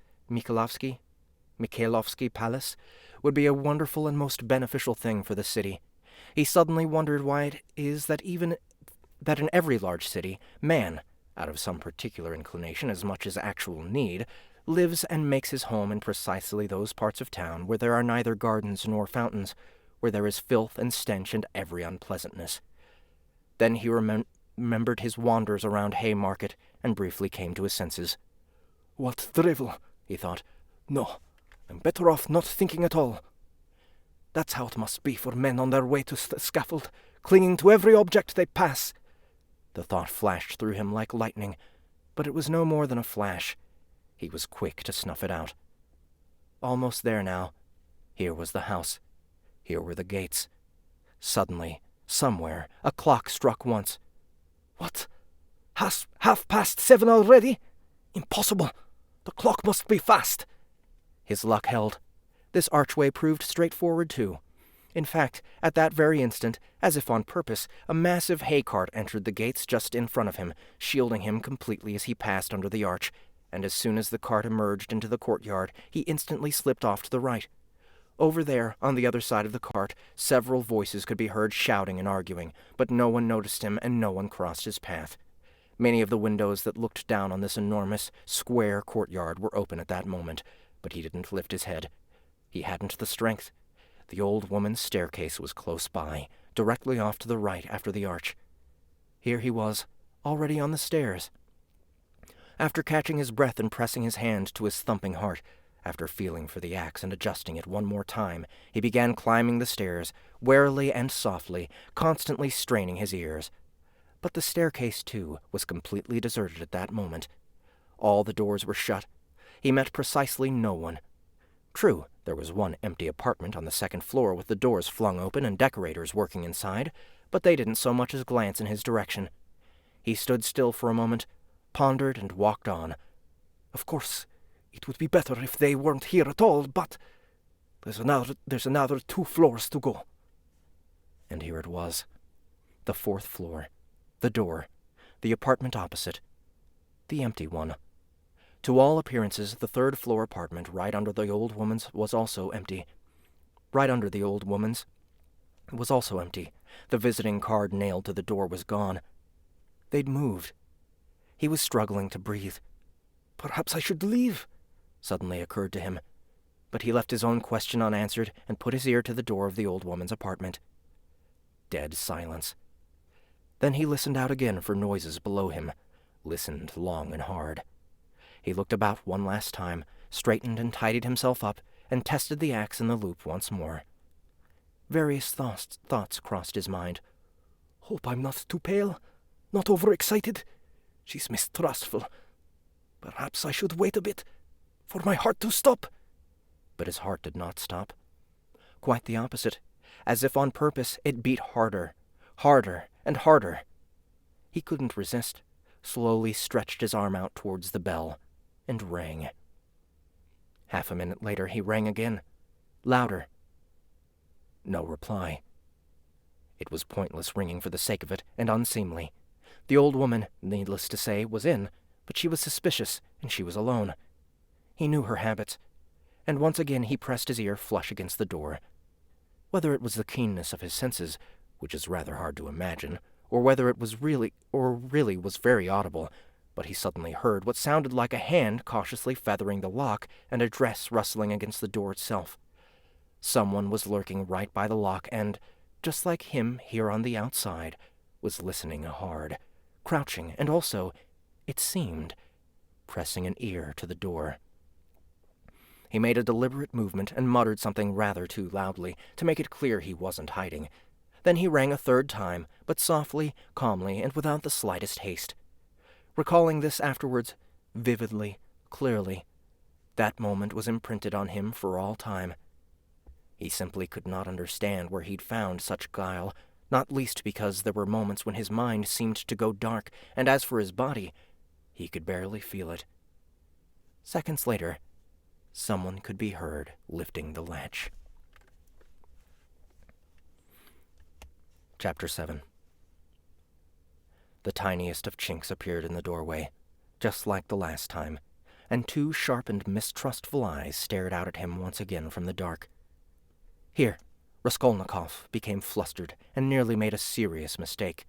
would be a wonderful and most beneficial thing for the city. He suddenly wondered why it is that in every large city, man, out of some particular inclination as much as actual need, lives and makes his home in precisely those parts of town where there are neither gardens nor fountains, where there is filth and stench and every unpleasantness. Then he remembered his wanders around Haymarket and briefly came to his senses. What drivel, he thought. No, I'm better off not thinking at all. That's how it must be for men on their way to the scaffold, clinging to every object they pass. The thought flashed through him like lightning, but it was no more than a flash. He was quick to snuff it out. Almost there now. Here was the house. Here were the gates. Suddenly, somewhere, a clock struck once. What? Half-past 7 already? Impossible. The clock must be fast. His luck held. This archway proved straightforward, too. In fact, at that very instant, as if on purpose, a massive hay cart entered the gates just in front of him, shielding him completely as he passed under the arch, and as soon as the cart emerged into the courtyard, he instantly slipped off to the right. Over there, on the other side of the cart, several voices could be heard shouting and arguing, but no one noticed him and no one crossed his path. Many of the windows that looked down on this enormous, square courtyard were open at that moment, but he didn't lift his head. He hadn't the strength. The old woman's staircase was close by, directly off to the right after the arch. Here he was, already on the stairs. After catching his breath and pressing his hand to his thumping heart, after feeling for the axe and adjusting it one more time, he began climbing the stairs, warily and softly, constantly straining his ears. But the staircase, too, was completely deserted at that moment. All the doors were shut. He met precisely no one. True, there was one empty apartment on the second floor with the doors flung open and decorators working inside, but they didn't so much as glance in his direction. He stood still for a moment, pondered, and walked on. Of course, it would be better if they weren't here at all, but there's another 2 floors to go. And here it was. The 4th floor. The door. The apartment opposite. The empty one. To all appearances, the 3rd floor apartment right under the old woman's was also empty. Right under the old woman's was also empty. The visiting card nailed to the door was gone. They'd moved. He was struggling to breathe. Perhaps I should leave, suddenly occurred to him. But he left his own question unanswered and put his ear to the door of the old woman's apartment. Dead silence. Then he listened out again for noises below him, listened long and hard. He looked about one last time, straightened and tidied himself up, and tested the axe in the loop once more. Various thoughts crossed his mind. Hope I'm not too pale, not overexcited. She's mistrustful. Perhaps I should wait a bit, for my heart to stop. But his heart did not stop. Quite the opposite. As if on purpose, it beat harder, harder, and harder. He couldn't resist, slowly stretched his arm out towards the bell, and rang. Half a minute later he rang again, louder. No reply. It was pointless ringing for the sake of it, and unseemly. The old woman, needless to say, was in, but she was suspicious, and she was alone. He knew her habits, and once again he pressed his ear flush against the door. Whether it was the keenness of his senses, which is rather hard to imagine, or whether it was really was very audible, but he suddenly heard what sounded like a hand cautiously feathering the lock and a dress rustling against the door itself. Someone was lurking right by the lock and, just like him here on the outside, was listening hard, crouching, and also, it seemed, pressing an ear to the door. He made a deliberate movement and muttered something rather too loudly to make it clear he wasn't hiding. Then he rang a 3rd time, but softly, calmly, and without the slightest haste. Recalling this afterwards, vividly, clearly, that moment was imprinted on him for all time. He simply could not understand where he'd found such guile, not least because there were moments when his mind seemed to go dark, and as for his body, he could barely feel it. Seconds later, someone could be heard lifting the latch. Chapter 7. The tiniest of chinks appeared in the doorway, just like the last time, and 2 sharp and mistrustful eyes stared out at him once again from the dark. Here, Raskolnikov became flustered and nearly made a serious mistake.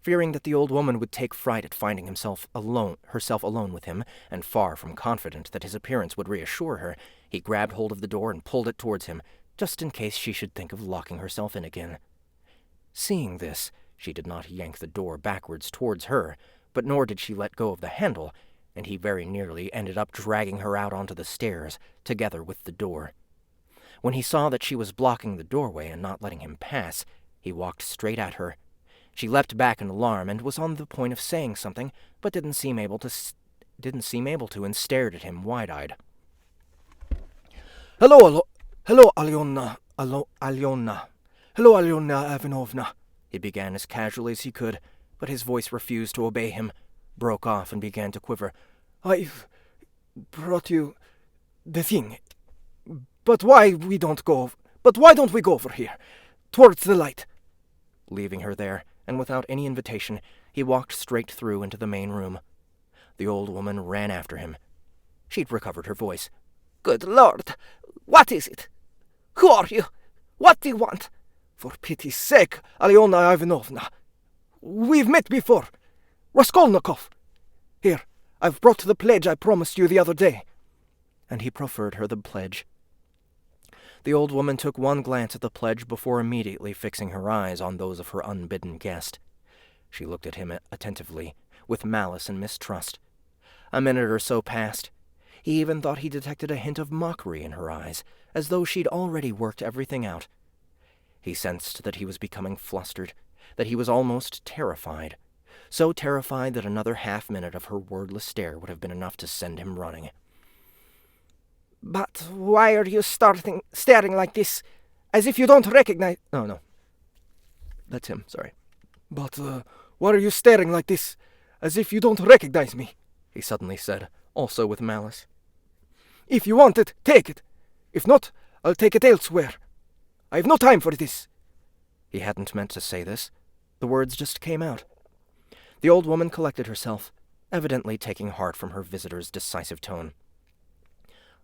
Fearing that the old woman would take fright at finding herself alone with him, and far from confident that his appearance would reassure her, he grabbed hold of the door and pulled it towards him, just in case she should think of locking herself in again. Seeing this, she did not yank the door backwards towards her, but nor did she let go of the handle, and he very nearly ended up dragging her out onto the stairs, together with the door. When he saw that she was blocking the doorway and not letting him pass, he walked straight at her. She leapt back in alarm and was on the point of saying something, but didn't seem able to, and stared at him wide-eyed. Hello, Alyona. Hello, Alyona Ivanovna. He began as casually as he could, but his voice refused to obey him, broke off, and began to quiver. I've brought you the thing. But why don't we go over here, towards the light? Leaving her there, and without any invitation, he walked straight through into the main room. The old woman ran after him. She'd recovered her voice. Good Lord! What is it? Who are you? What do you want? For pity's sake, Alyona Ivanovna. We've met before. Raskolnikov. Here, I've brought the pledge I promised you the other day. And he proffered her the pledge. The old woman took one glance at the pledge before immediately fixing her eyes on those of her unbidden guest. She looked at him attentively, with malice and mistrust. A minute or so passed. He even thought he detected a hint of mockery in her eyes, as though she'd already worked everything out. He sensed that he was becoming flustered, that he was almost terrified, so terrified that another half-minute of her wordless stare would have been enough to send him running. But why are you staring like this, as if you don't recognize— No. That's him, sorry. But why are you staring like this, as if you don't recognize me? He suddenly said, also with malice. If you want it, take it. If not, I'll take it elsewhere. I've no time for this. He hadn't meant to say this. The words just came out. The old woman collected herself, evidently taking heart from her visitor's decisive tone.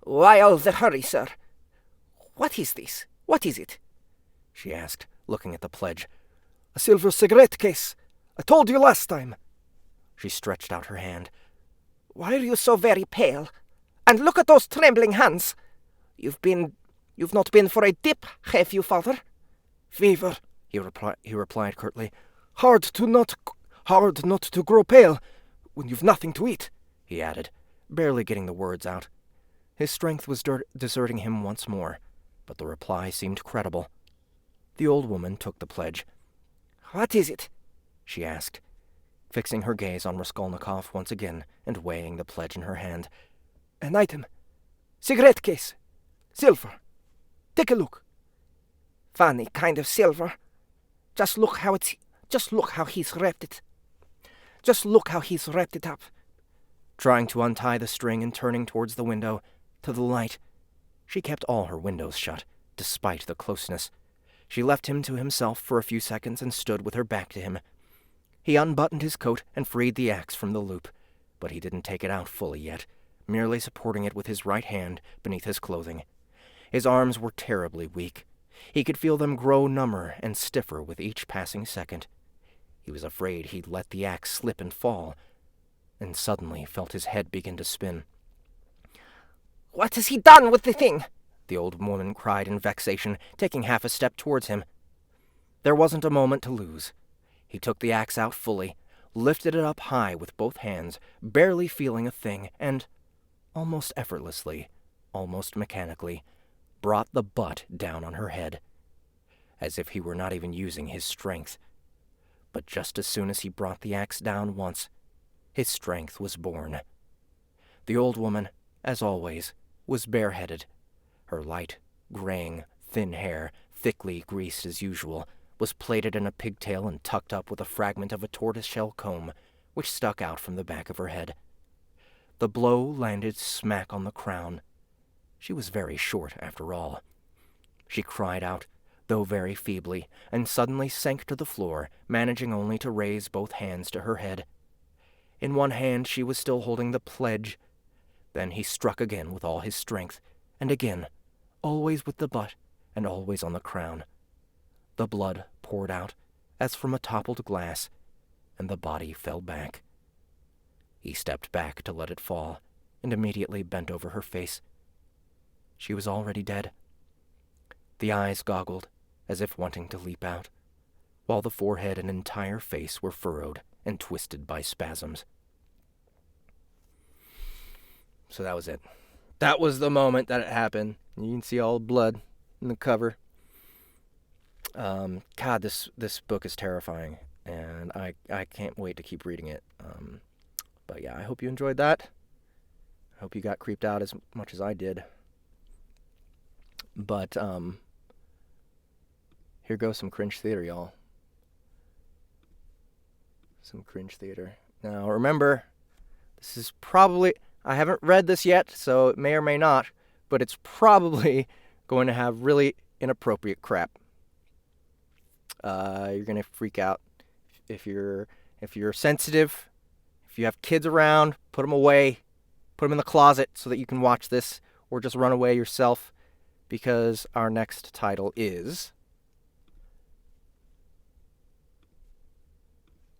Why all the hurry, sir? What is this? What is it? She asked, looking at the pledge. A silver cigarette case. I told you last time. She stretched out her hand. Why are you so very pale? And look at those trembling hands. You've not been for a dip, have you, father? Fever, he replied curtly. Hard not to grow pale when you've nothing to eat, he added, barely getting the words out. His strength was deserting him once more, but the reply seemed credible. The old woman took the pledge. What is it? She asked, fixing her gaze on Raskolnikov once again and weighing the pledge in her hand. An item. Cigarette case. Silver. Take a look. Funny kind of silver. Just look how he's wrapped it. Just look how he's wrapped it up. Trying to untie the string and turning towards the window, to the light. She kept all her windows shut, despite the closeness. She left him to himself for a few seconds and stood with her back to him. He unbuttoned his coat and freed the axe from the loop, but he didn't take it out fully yet, merely supporting it with his right hand beneath his clothing. His arms were terribly weak. He could feel them grow number and stiffer with each passing second. He was afraid he'd let the axe slip and fall, and suddenly felt his head begin to spin. What has he done with the thing? The old woman cried in vexation, taking half a step towards him. There wasn't a moment to lose. He took the axe out fully, lifted it up high with both hands, barely feeling a thing, and, almost effortlessly, almost mechanically, brought the butt down on her head, as if he were not even using his strength. But just as soon as he brought the axe down once, his strength was born. The old woman, as always, was bareheaded. Her light, graying, thin hair, thickly greased as usual, was plaited in a pigtail and tucked up with a fragment of a tortoiseshell comb, which stuck out from the back of her head. The blow landed smack on the crown. She was very short, after all. She cried out, though very feebly, and suddenly sank to the floor, managing only to raise both hands to her head. In one hand she was still holding the pledge. Then he struck again with all his strength, and again, always with the butt, and always on the crown. The blood poured out, as from a toppled glass, and the body fell back. He stepped back to let it fall, and immediately bent over her face. She was already dead. The eyes goggled, as if wanting to leap out, while the forehead and entire face were furrowed and twisted by spasms. So that was it. That was the moment that it happened. You can see all the blood in the cover. God, this book is terrifying, and I can't wait to keep reading it. But yeah, I hope you enjoyed that. I hope you got creeped out as much as I did. But here goes some Cringe Theater, y'all. Some Cringe Theater. Now remember, this is probably, I haven't read this yet, so it may or may not, but it's probably going to have really inappropriate crap. You're gonna freak out if you're sensitive. If you have kids around, put them away, put them in the closet so that you can watch this, or just run away yourself, because our next title is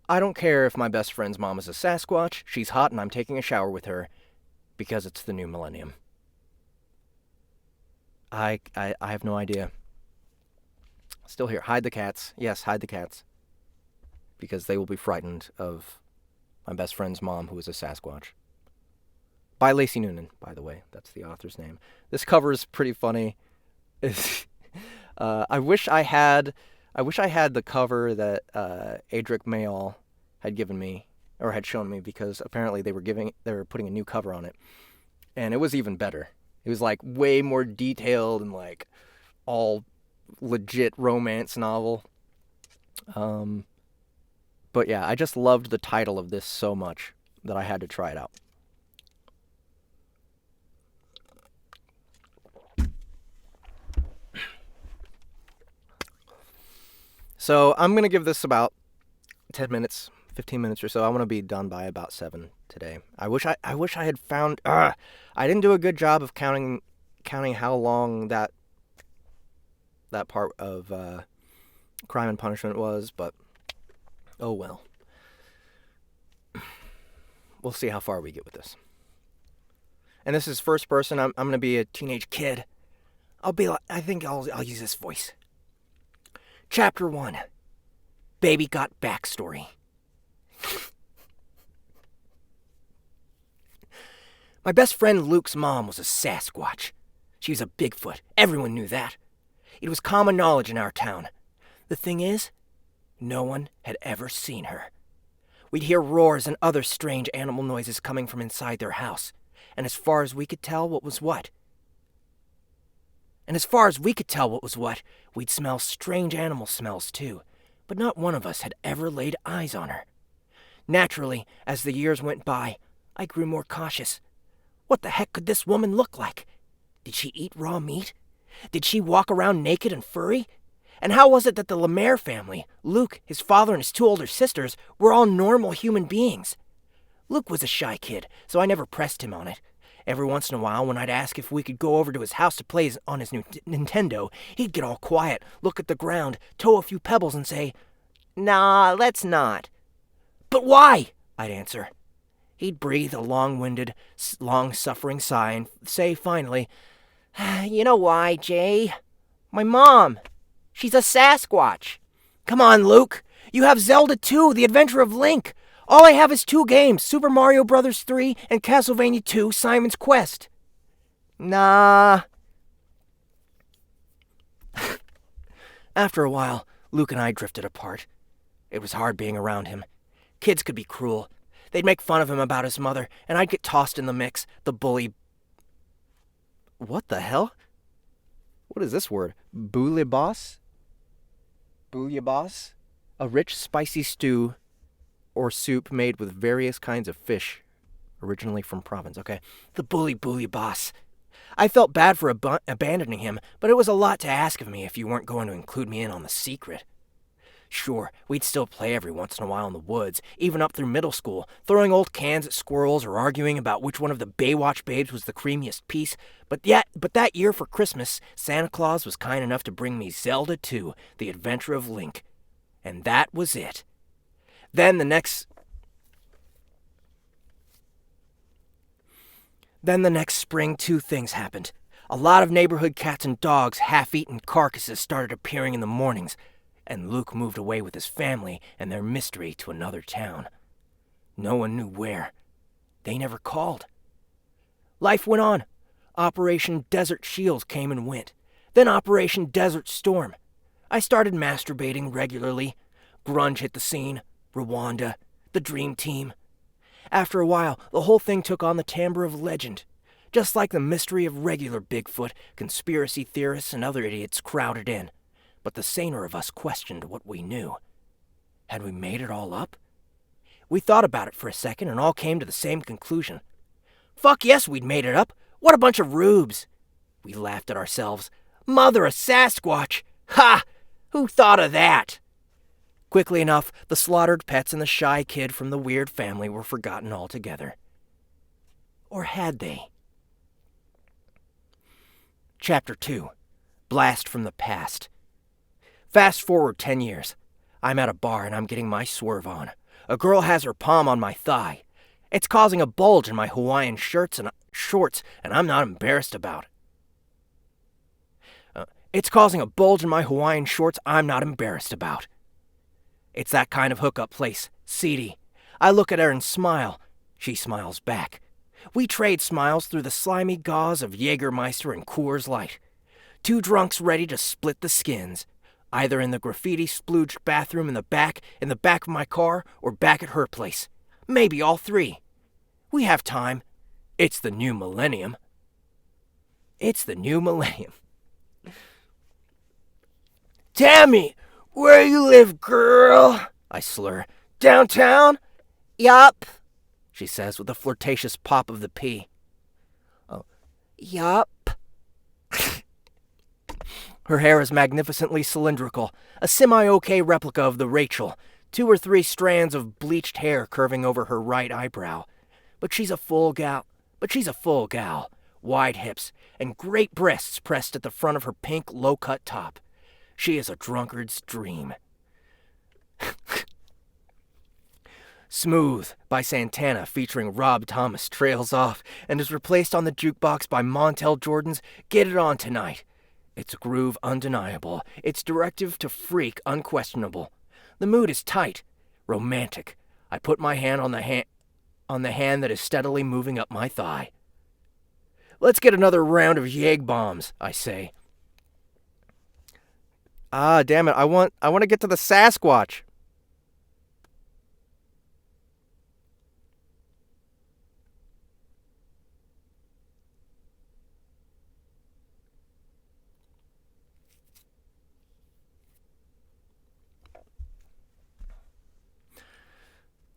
I don't care if my best friend's mom is a Sasquatch, she's hot and I'm taking a shower with her, because it's the new millennium. I have no idea. Still here. Hide the cats. Yes, hide the cats. Because they will be frightened of my best friend's mom, who is a Sasquatch. By Lacey Noonan, by the way. That's the author's name. This cover is pretty funny. I wish I had the cover that Adric Mayall had given me, or had shown me, because apparently they were putting a new cover on it. And it was even better. It was like way more detailed and like all legit romance novel. But yeah, I just loved the title of this so much that I had to try it out. So I'm going to give this about 10 minutes, 15 minutes or so. I want to be done by about 7 today. I wish I had found, I didn't do a good job of counting how long that part of Crime and Punishment was, but oh well. We'll see how far we get with this. And this is first person. I'm going to be a teenage kid. I think I'll use this voice. Chapter 1. Baby got backstory. My best friend Luke's mom was a Sasquatch. She was a Bigfoot. Everyone knew that. It was common knowledge in our town. The thing is, no one had ever seen her. We'd hear roars and other strange animal noises coming from inside their house, and as far as we could tell what was what, we'd smell strange animal smells too, but not one of us had ever laid eyes on her. Naturally, as the years went by, I grew more cautious. What the heck could this woman look like? Did she eat raw meat? Did she walk around naked and furry? And how was it that the Lemaire family, Luke, his father, and his 2 older sisters, were all normal human beings? Luke was a shy kid, so I never pressed him on it. Every once in a while, when I'd ask if we could go over to his house to play on his new Nintendo, he'd get all quiet, look at the ground, toe a few pebbles, and say, "Nah, let's not." "But why?" I'd answer. He'd breathe a long-winded, long-suffering sigh and say finally, "You know why, Jay? My mom. She's a Sasquatch." "Come on, Luke. You have Zelda 2, The Adventure of Link. All I have is 2 games, Super Mario Bros. 3 and Castlevania 2, Simon's Quest." "Nah." After a while, Luke and I drifted apart. It was hard being around him. Kids could be cruel. They'd make fun of him about his mother, and I'd get tossed in the mix, the bully. What the hell? What is this word? Bouillabaisse? Bouillabaisse? A rich, spicy stew or soup made with various kinds of fish, originally from Provence. Okay. The bouillabaisse. I felt bad for abandoning him, but it was a lot to ask of me if you weren't going to include me in on the secret. Sure, we'd still play every once in a while in the woods, even up through middle school, throwing old cans at squirrels or arguing about which one of the Baywatch babes was the creamiest piece. But that year for Christmas, Santa Claus was kind enough to bring me Zelda 2, The Adventure of Link. And that was it. Then the next spring, two things happened. A lot of neighborhood cats and dogs' half-eaten carcasses started appearing in the mornings, and Luke moved away with his family and their mystery to another town. No one knew where. They never called. Life went on. Operation Desert Shield came and went. Then Operation Desert Storm. I started masturbating regularly. Grunge hit the scene. Rwanda. The Dream Team. After a while, the whole thing took on the timbre of legend. Just like the mystery of regular Bigfoot, conspiracy theorists and other idiots crowded in. But the saner of us questioned what we knew. Had we made it all up? We thought about it for a second and all came to the same conclusion. Fuck yes, we'd made it up. What a bunch of rubes. We laughed at ourselves. Mother of Sasquatch! Ha! Who thought of that? Quickly enough, the slaughtered pets and the shy kid from the weird family were forgotten altogether. Or had they? Chapter 2. Blast from the Past. Fast forward 10 years. I'm at a bar and I'm getting my swerve on. A girl has her palm on my thigh. It's causing a bulge in my Hawaiian shorts and I'm not embarrassed about it. It's causing a bulge in my Hawaiian shorts I'm not embarrassed about. It's that kind of hookup place, seedy. I look at her and smile. She smiles back. We trade smiles through the slimy gauze of Jägermeister and Coors Light. Two drunks ready to split the skins, either in the graffiti-splooged bathroom in the back of my car, or back at her place. Maybe all three. We have time. It's the new millennium. It's the new millennium. Tammy, where you live, girl? I slur. Downtown? Yup, she says with a flirtatious pop of the P. Oh, yup. Her hair is magnificently cylindrical, a semi-okay replica of the Rachel, 2 or 3 strands of bleached hair curving over her right eyebrow. But she's a full gal, wide hips, and great breasts pressed at the front of her pink low-cut top. She is a drunkard's dream. Smooth by Santana featuring Rob Thomas trails off and is replaced on the jukebox by Montel Jordan's Get It On Tonight. Its groove undeniable, its directive to freak unquestionable. The mood is tight, romantic. I put my hand on the hand that is steadily moving up my thigh. Let's get another round of Jäg bombs, I say. Ah, damn it, I want to get to the Sasquatch.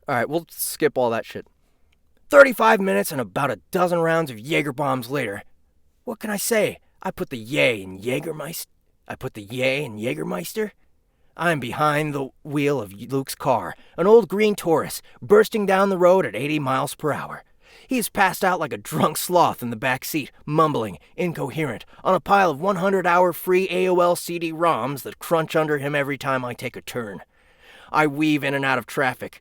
Alright, we'll skip all that shit. 35 minutes and about a dozen rounds of Jaeger bombs later. What can I say? I put the yay in Jägermeister. I'm behind the wheel of Luke's car, an old green Taurus, bursting down the road at 80 miles per hour. He is passed out like a drunk sloth in the back seat, mumbling, incoherent, on a pile of 100-hour free AOL CD-ROMs that crunch under him every time I take a turn. I weave in and out of traffic.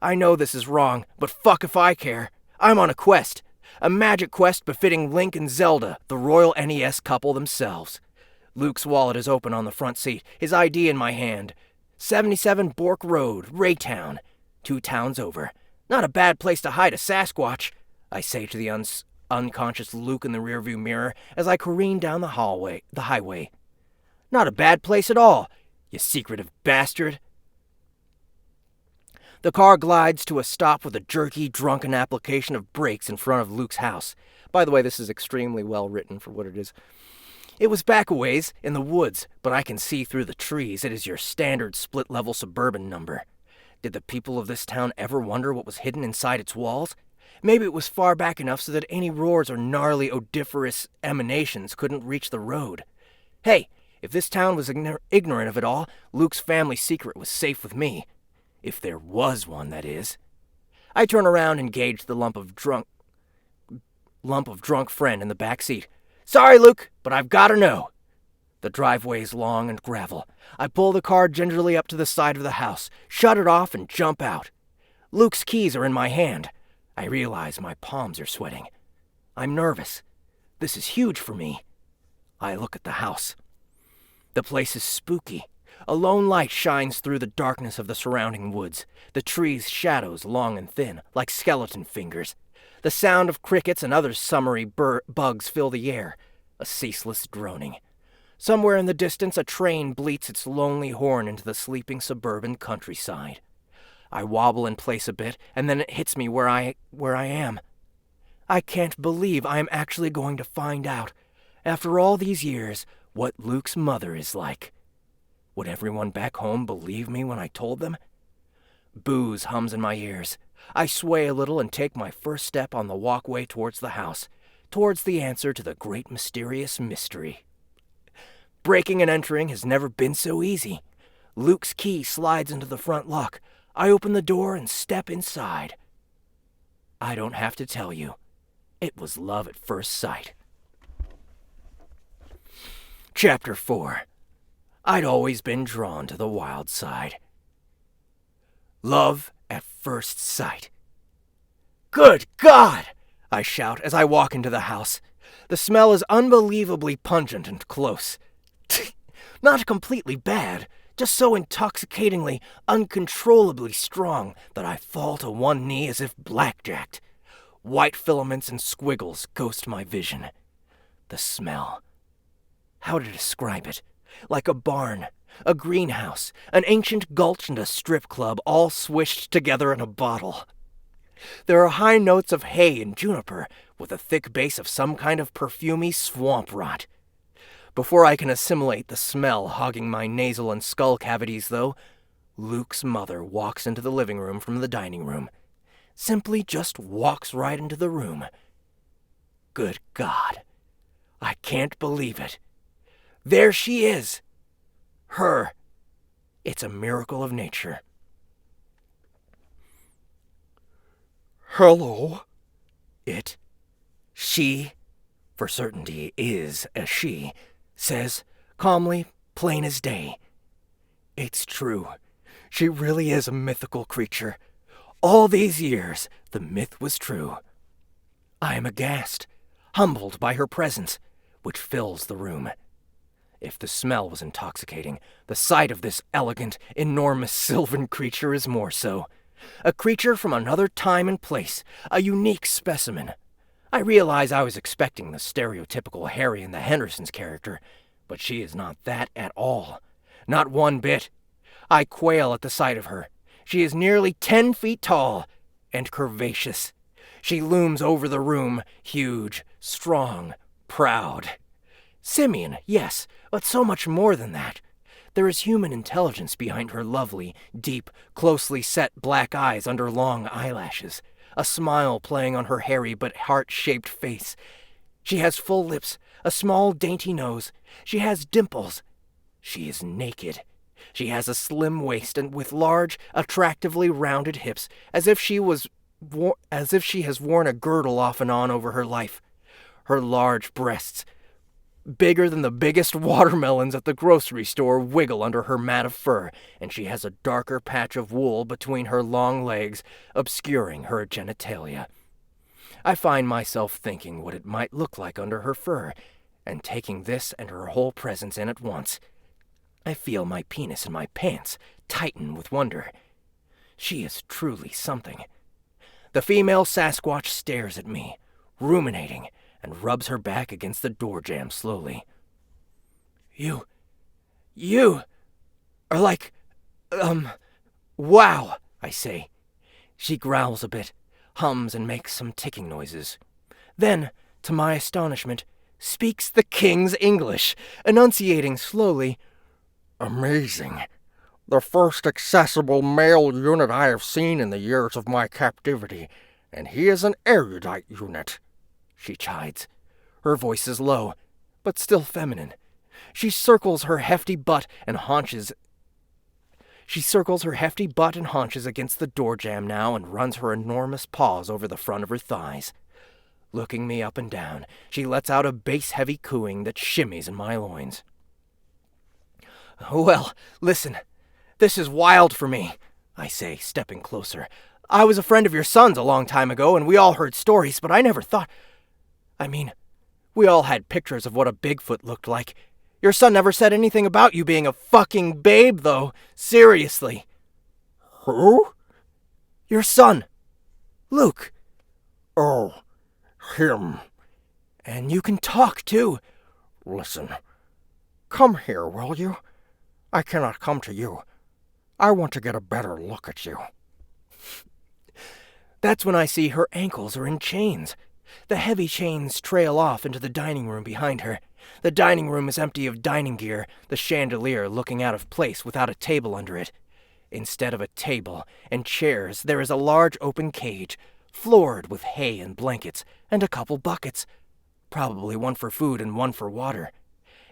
I know this is wrong, but fuck if I care. I'm on a quest. A magic quest befitting Link and Zelda, the royal NES couple themselves. Luke's wallet is open on the front seat, his ID in my hand. 77 Bork Road, Raytown. 2 towns over. Not a bad place to hide a Sasquatch, I say to the unconscious Luke in the rearview mirror as I careen down the highway. Not a bad place at all, you secretive bastard. The car glides to a stop with a jerky, drunken application of brakes in front of Luke's house. By the way, this is extremely well written for what it is. It was back a ways, in the woods, but I can see through the trees. It is your standard split-level suburban number. Did the people of this town ever wonder what was hidden inside its walls? Maybe it was far back enough so that any roars or gnarly odoriferous emanations couldn't reach the road. Hey, if this town was ignorant of it all, Luke's family secret was safe with me. If there was one, that is. I turn around and gauge the lump of drunk friend in the back seat. Sorry, Luke, but I've got to know. The driveway's long and gravel. I pull the car gingerly up to the side of the house, shut it off, and jump out. Luke's keys are in my hand. I realize my palms are sweating. I'm nervous. This is huge for me. I look at the house. The place is spooky. A lone light shines through the darkness of the surrounding woods, the trees' shadows long and thin, like skeleton fingers. The sound of crickets and other summery bugs fill the air, a ceaseless droning. Somewhere in the distance, a train bleats its lonely horn into the sleeping suburban countryside. I wobble in place a bit, and then it hits me where I am. I can't believe I am actually going to find out, after all these years, what Luke's mother is like. Would everyone back home believe me when I told them? Booze hums in my ears. I sway a little and take my first step on the walkway towards the house, towards the answer to the great mysterious mystery. Breaking and entering has never been so easy. Luke's key slides into the front lock. I open the door and step inside. I don't have to tell you. It was love at first sight. Chapter 4. I'd always been drawn to the wild side. Love at first sight. Good God! I shout as I walk into the house. The smell is unbelievably pungent and close. Not completely bad, just so intoxicatingly, uncontrollably strong that I fall to one knee as if blackjacked. White filaments and squiggles ghost my vision. The smell. How to describe it? Like a barn, a greenhouse, an ancient gulch, and a strip club all swished together in a bottle. There are high notes of hay and juniper, with a thick base of some kind of perfumey swamp rot. Before I can assimilate the smell hogging my nasal and skull cavities, though, Luke's mother walks into the living room from the dining room. Simply just walks right into the room. Good God. I can't believe it. There she is. Her. It's a miracle of nature. Hello. She, for certainty is a she, says, calmly, plain as day. It's true. She really is a mythical creature. All these years, the myth was true. I am aghast, humbled by her presence, which fills the room. If the smell was intoxicating, the sight of this elegant, enormous sylvan creature is more so. A creature from another time and place, a unique specimen. I realize I was expecting the stereotypical Harry and the Hendersons character, but she is not that at all. Not one bit. I quail at the sight of her. She is nearly 10 feet tall and curvaceous. She looms over the room, huge, strong, proud. Simian, yes, but so much more than that. There is human intelligence behind her lovely, deep, closely set black eyes under long eyelashes, a smile playing on her hairy but heart-shaped face. She has full lips, a small dainty nose. She has dimples. She is naked. She has a slim waist and with large, attractively rounded hips, as if she has worn a girdle off and on over her life. Her large breasts, bigger than the biggest watermelons at the grocery store, wiggle under her mat of fur, and she has a darker patch of wool between her long legs, obscuring her genitalia. I find myself thinking what it might look like under her fur, and taking this and her whole presence in at once. I feel my penis in my pants tighten with wonder. She is truly something. The female Sasquatch stares at me, ruminating, and rubs her back against the door jamb slowly. You are like, wow, I say. She growls a bit, hums and makes some ticking noises. Then, to my astonishment, speaks the king's English, enunciating slowly, "Amazing. The first accessible male unit I have seen in the years of my captivity, and he is an erudite unit," she chides. Her voice is low, but still feminine. She circles her hefty butt and haunches against the door jamb now and runs her enormous paws over the front of her thighs. Looking me up and down, she lets out a bass-heavy cooing that shimmies in my loins. Well, listen. This is wild for me, I say, stepping closer. I was a friend of your son's a long time ago, and we all heard stories, but I never thought... I mean, we all had pictures of what a Bigfoot looked like. Your son never said anything about you being a fucking babe, though. Seriously. Who? Your son. Luke. Oh, him. And you can talk, too. Listen. Come here, will you? I cannot come to you. I want to get a better look at you. That's when I see her ankles are in chains. The heavy chains trail off into the dining room behind her. The dining room is empty of dining gear, the chandelier looking out of place without a table under it. Instead of a table and chairs, there is a large open cage, floored with hay and blankets, and a couple buckets. Probably one for food and one for water.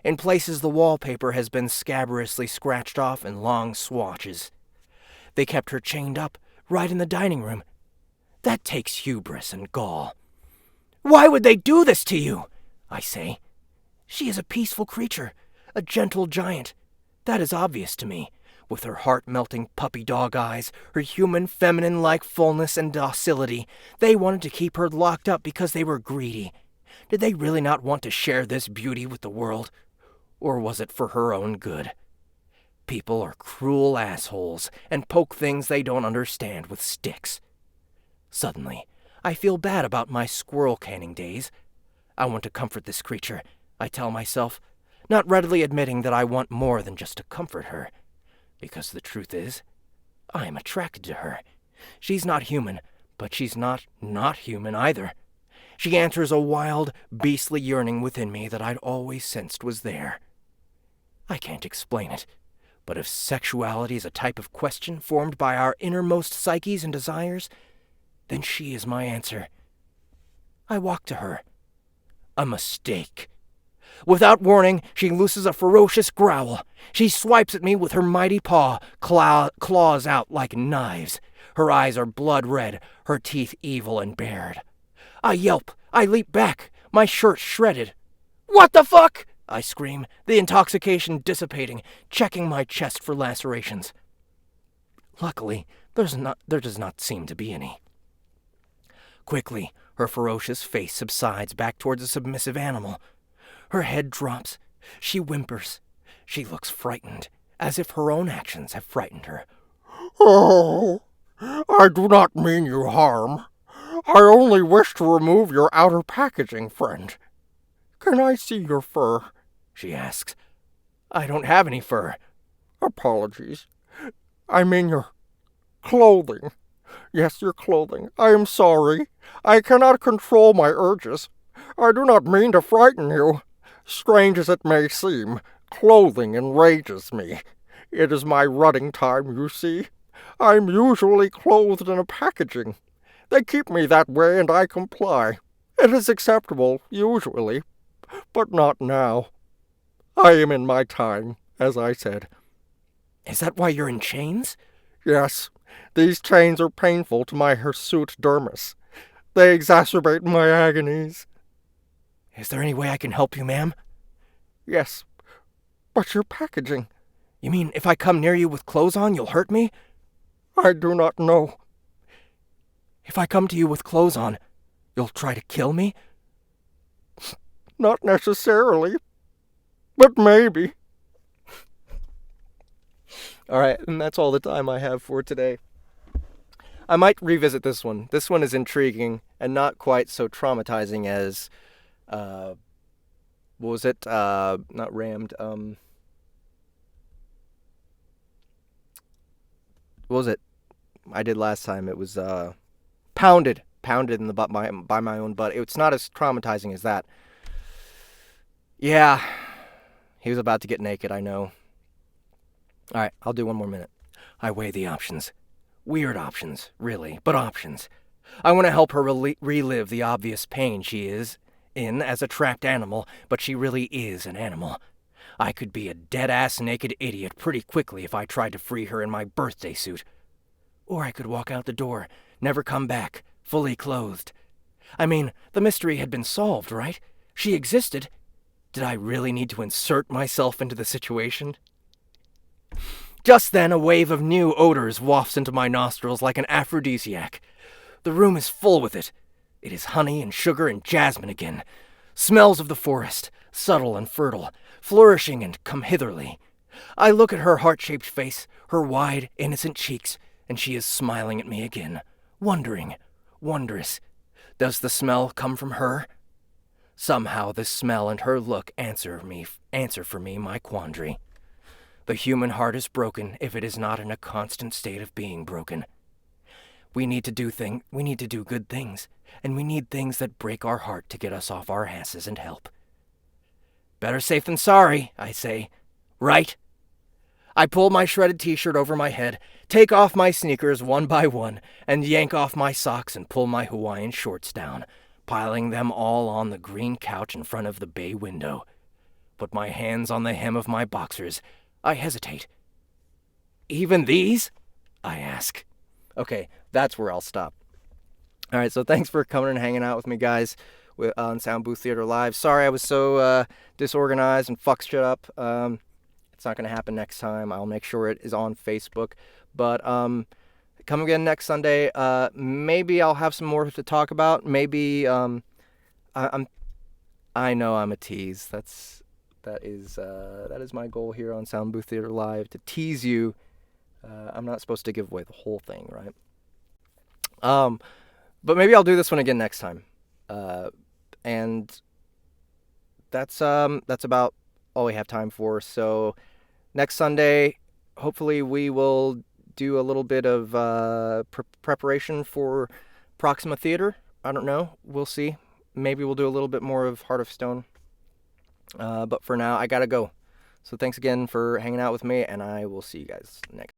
In places, the wallpaper has been scabbrously scratched off in long swatches. They kept her chained up, right in the dining room. That takes hubris and gall. Why would they do this to you? I say. She is a peaceful creature, a gentle giant. That is obvious to me. With her heart-melting puppy dog eyes, her human feminine-like fullness and docility, they wanted to keep her locked up because they were greedy. Did they really not want to share this beauty with the world? Or was it for her own good? People are cruel assholes and poke things they don't understand with sticks. Suddenly, I feel bad about my squirrel canning days. I want to comfort this creature, I tell myself, not readily admitting that I want more than just to comfort her. Because the truth is, I am attracted to her. She's not human, but she's not human either. She answers a wild, beastly yearning within me that I'd always sensed was there. I can't explain it, but if sexuality is a type of question formed by our innermost psyches and desires, then she is my answer. I walk to her. A mistake. Without warning, she looses a ferocious growl. She swipes at me with her mighty paw, claws out like knives. Her eyes are blood red, her teeth evil and bared. I yelp. I leap back, my shirt shredded. What the fuck? I scream, the intoxication dissipating, checking my chest for lacerations. Luckily, there does not seem to be any. Quickly, her ferocious face subsides back towards the submissive animal. Her head drops. She whimpers. She looks frightened, as if her own actions have frightened her. Oh, I do not mean you harm. I only wish to remove your outer packaging, friend. Can I see your fur? She asks. I don't have any fur. Apologies. I mean your clothing. Yes, your clothing. I am sorry. I cannot control my urges. I do not mean to frighten you. Strange as it may seem, clothing enrages me. It is my rutting time, you see. I'm usually clothed in a packaging. They keep me that way, and I comply. It is acceptable, usually, but not now. I am in my time, as I said. Is that why you're in chains? Yes, these chains are painful to my hirsute dermis. They exacerbate my agonies. Is there any way I can help you, ma'am? Yes, but your packaging. You mean if I come near you with clothes on, you'll hurt me? I do not know. If I come to you with clothes on, you'll try to kill me? Not necessarily, but maybe. All right, and that's all the time I have for today. I might revisit this one. This one is intriguing and not quite so traumatizing as, what was it? Not rammed. What was it? I did last time. It was pounded in the butt by my own butt. It's not as traumatizing as that. Yeah, he was about to get naked, I know. All right, I'll do one more minute. I weigh the options. Weird options, really, but options. I want to help her relive the obvious pain she is in as a trapped animal, but she really is an animal. I could be a dead-ass naked idiot pretty quickly if I tried to free her in my birthday suit. Or I could walk out the door, never come back, fully clothed. I mean, the mystery had been solved, right? She existed. Did I really need to insert myself into the situation? Just then, a wave of new odors wafts into my nostrils like an aphrodisiac. The room is full with it. It is honey and sugar and jasmine again. Smells of the forest, subtle and fertile, flourishing and come hitherly. I look at her heart-shaped face, her wide, innocent cheeks, and she is smiling at me again, wondering, wondrous. Does the smell come from her? Somehow this smell and her look answer for me my quandary. The human heart is broken if it is not in a constant state of being broken. We need to do good things, and we need things that break our heart to get us off our asses and help. Better safe than sorry, I say. Right? I pull my shredded t-shirt over my head, take off my sneakers one by one, and yank off my socks and pull my Hawaiian shorts down, piling them all on the green couch in front of the bay window. Put my hands on the hem of my boxers. I hesitate. Even these? I ask. Okay, that's where I'll stop. All right, so thanks for coming and hanging out with me, guys, on Sound Booth Theater Live. Sorry I was so disorganized and fucked shit up. It's not going to happen next time. I'll make sure it is on Facebook. But come again next Sunday. Maybe I'll have some more to talk about. Maybe I know I'm a tease. That is my goal here on Sound Booth Theater Live, to tease you. I'm not supposed to give away the whole thing, right? But maybe I'll do this one again next time. And that's about all we have time for. So next Sunday, hopefully we will do a little bit of preparation for Proxima Theater. I don't know. We'll see. Maybe we'll do a little bit more of Heart of Stone. But for now, I gotta go. So thanks again for hanging out with me, and I will see you guys next.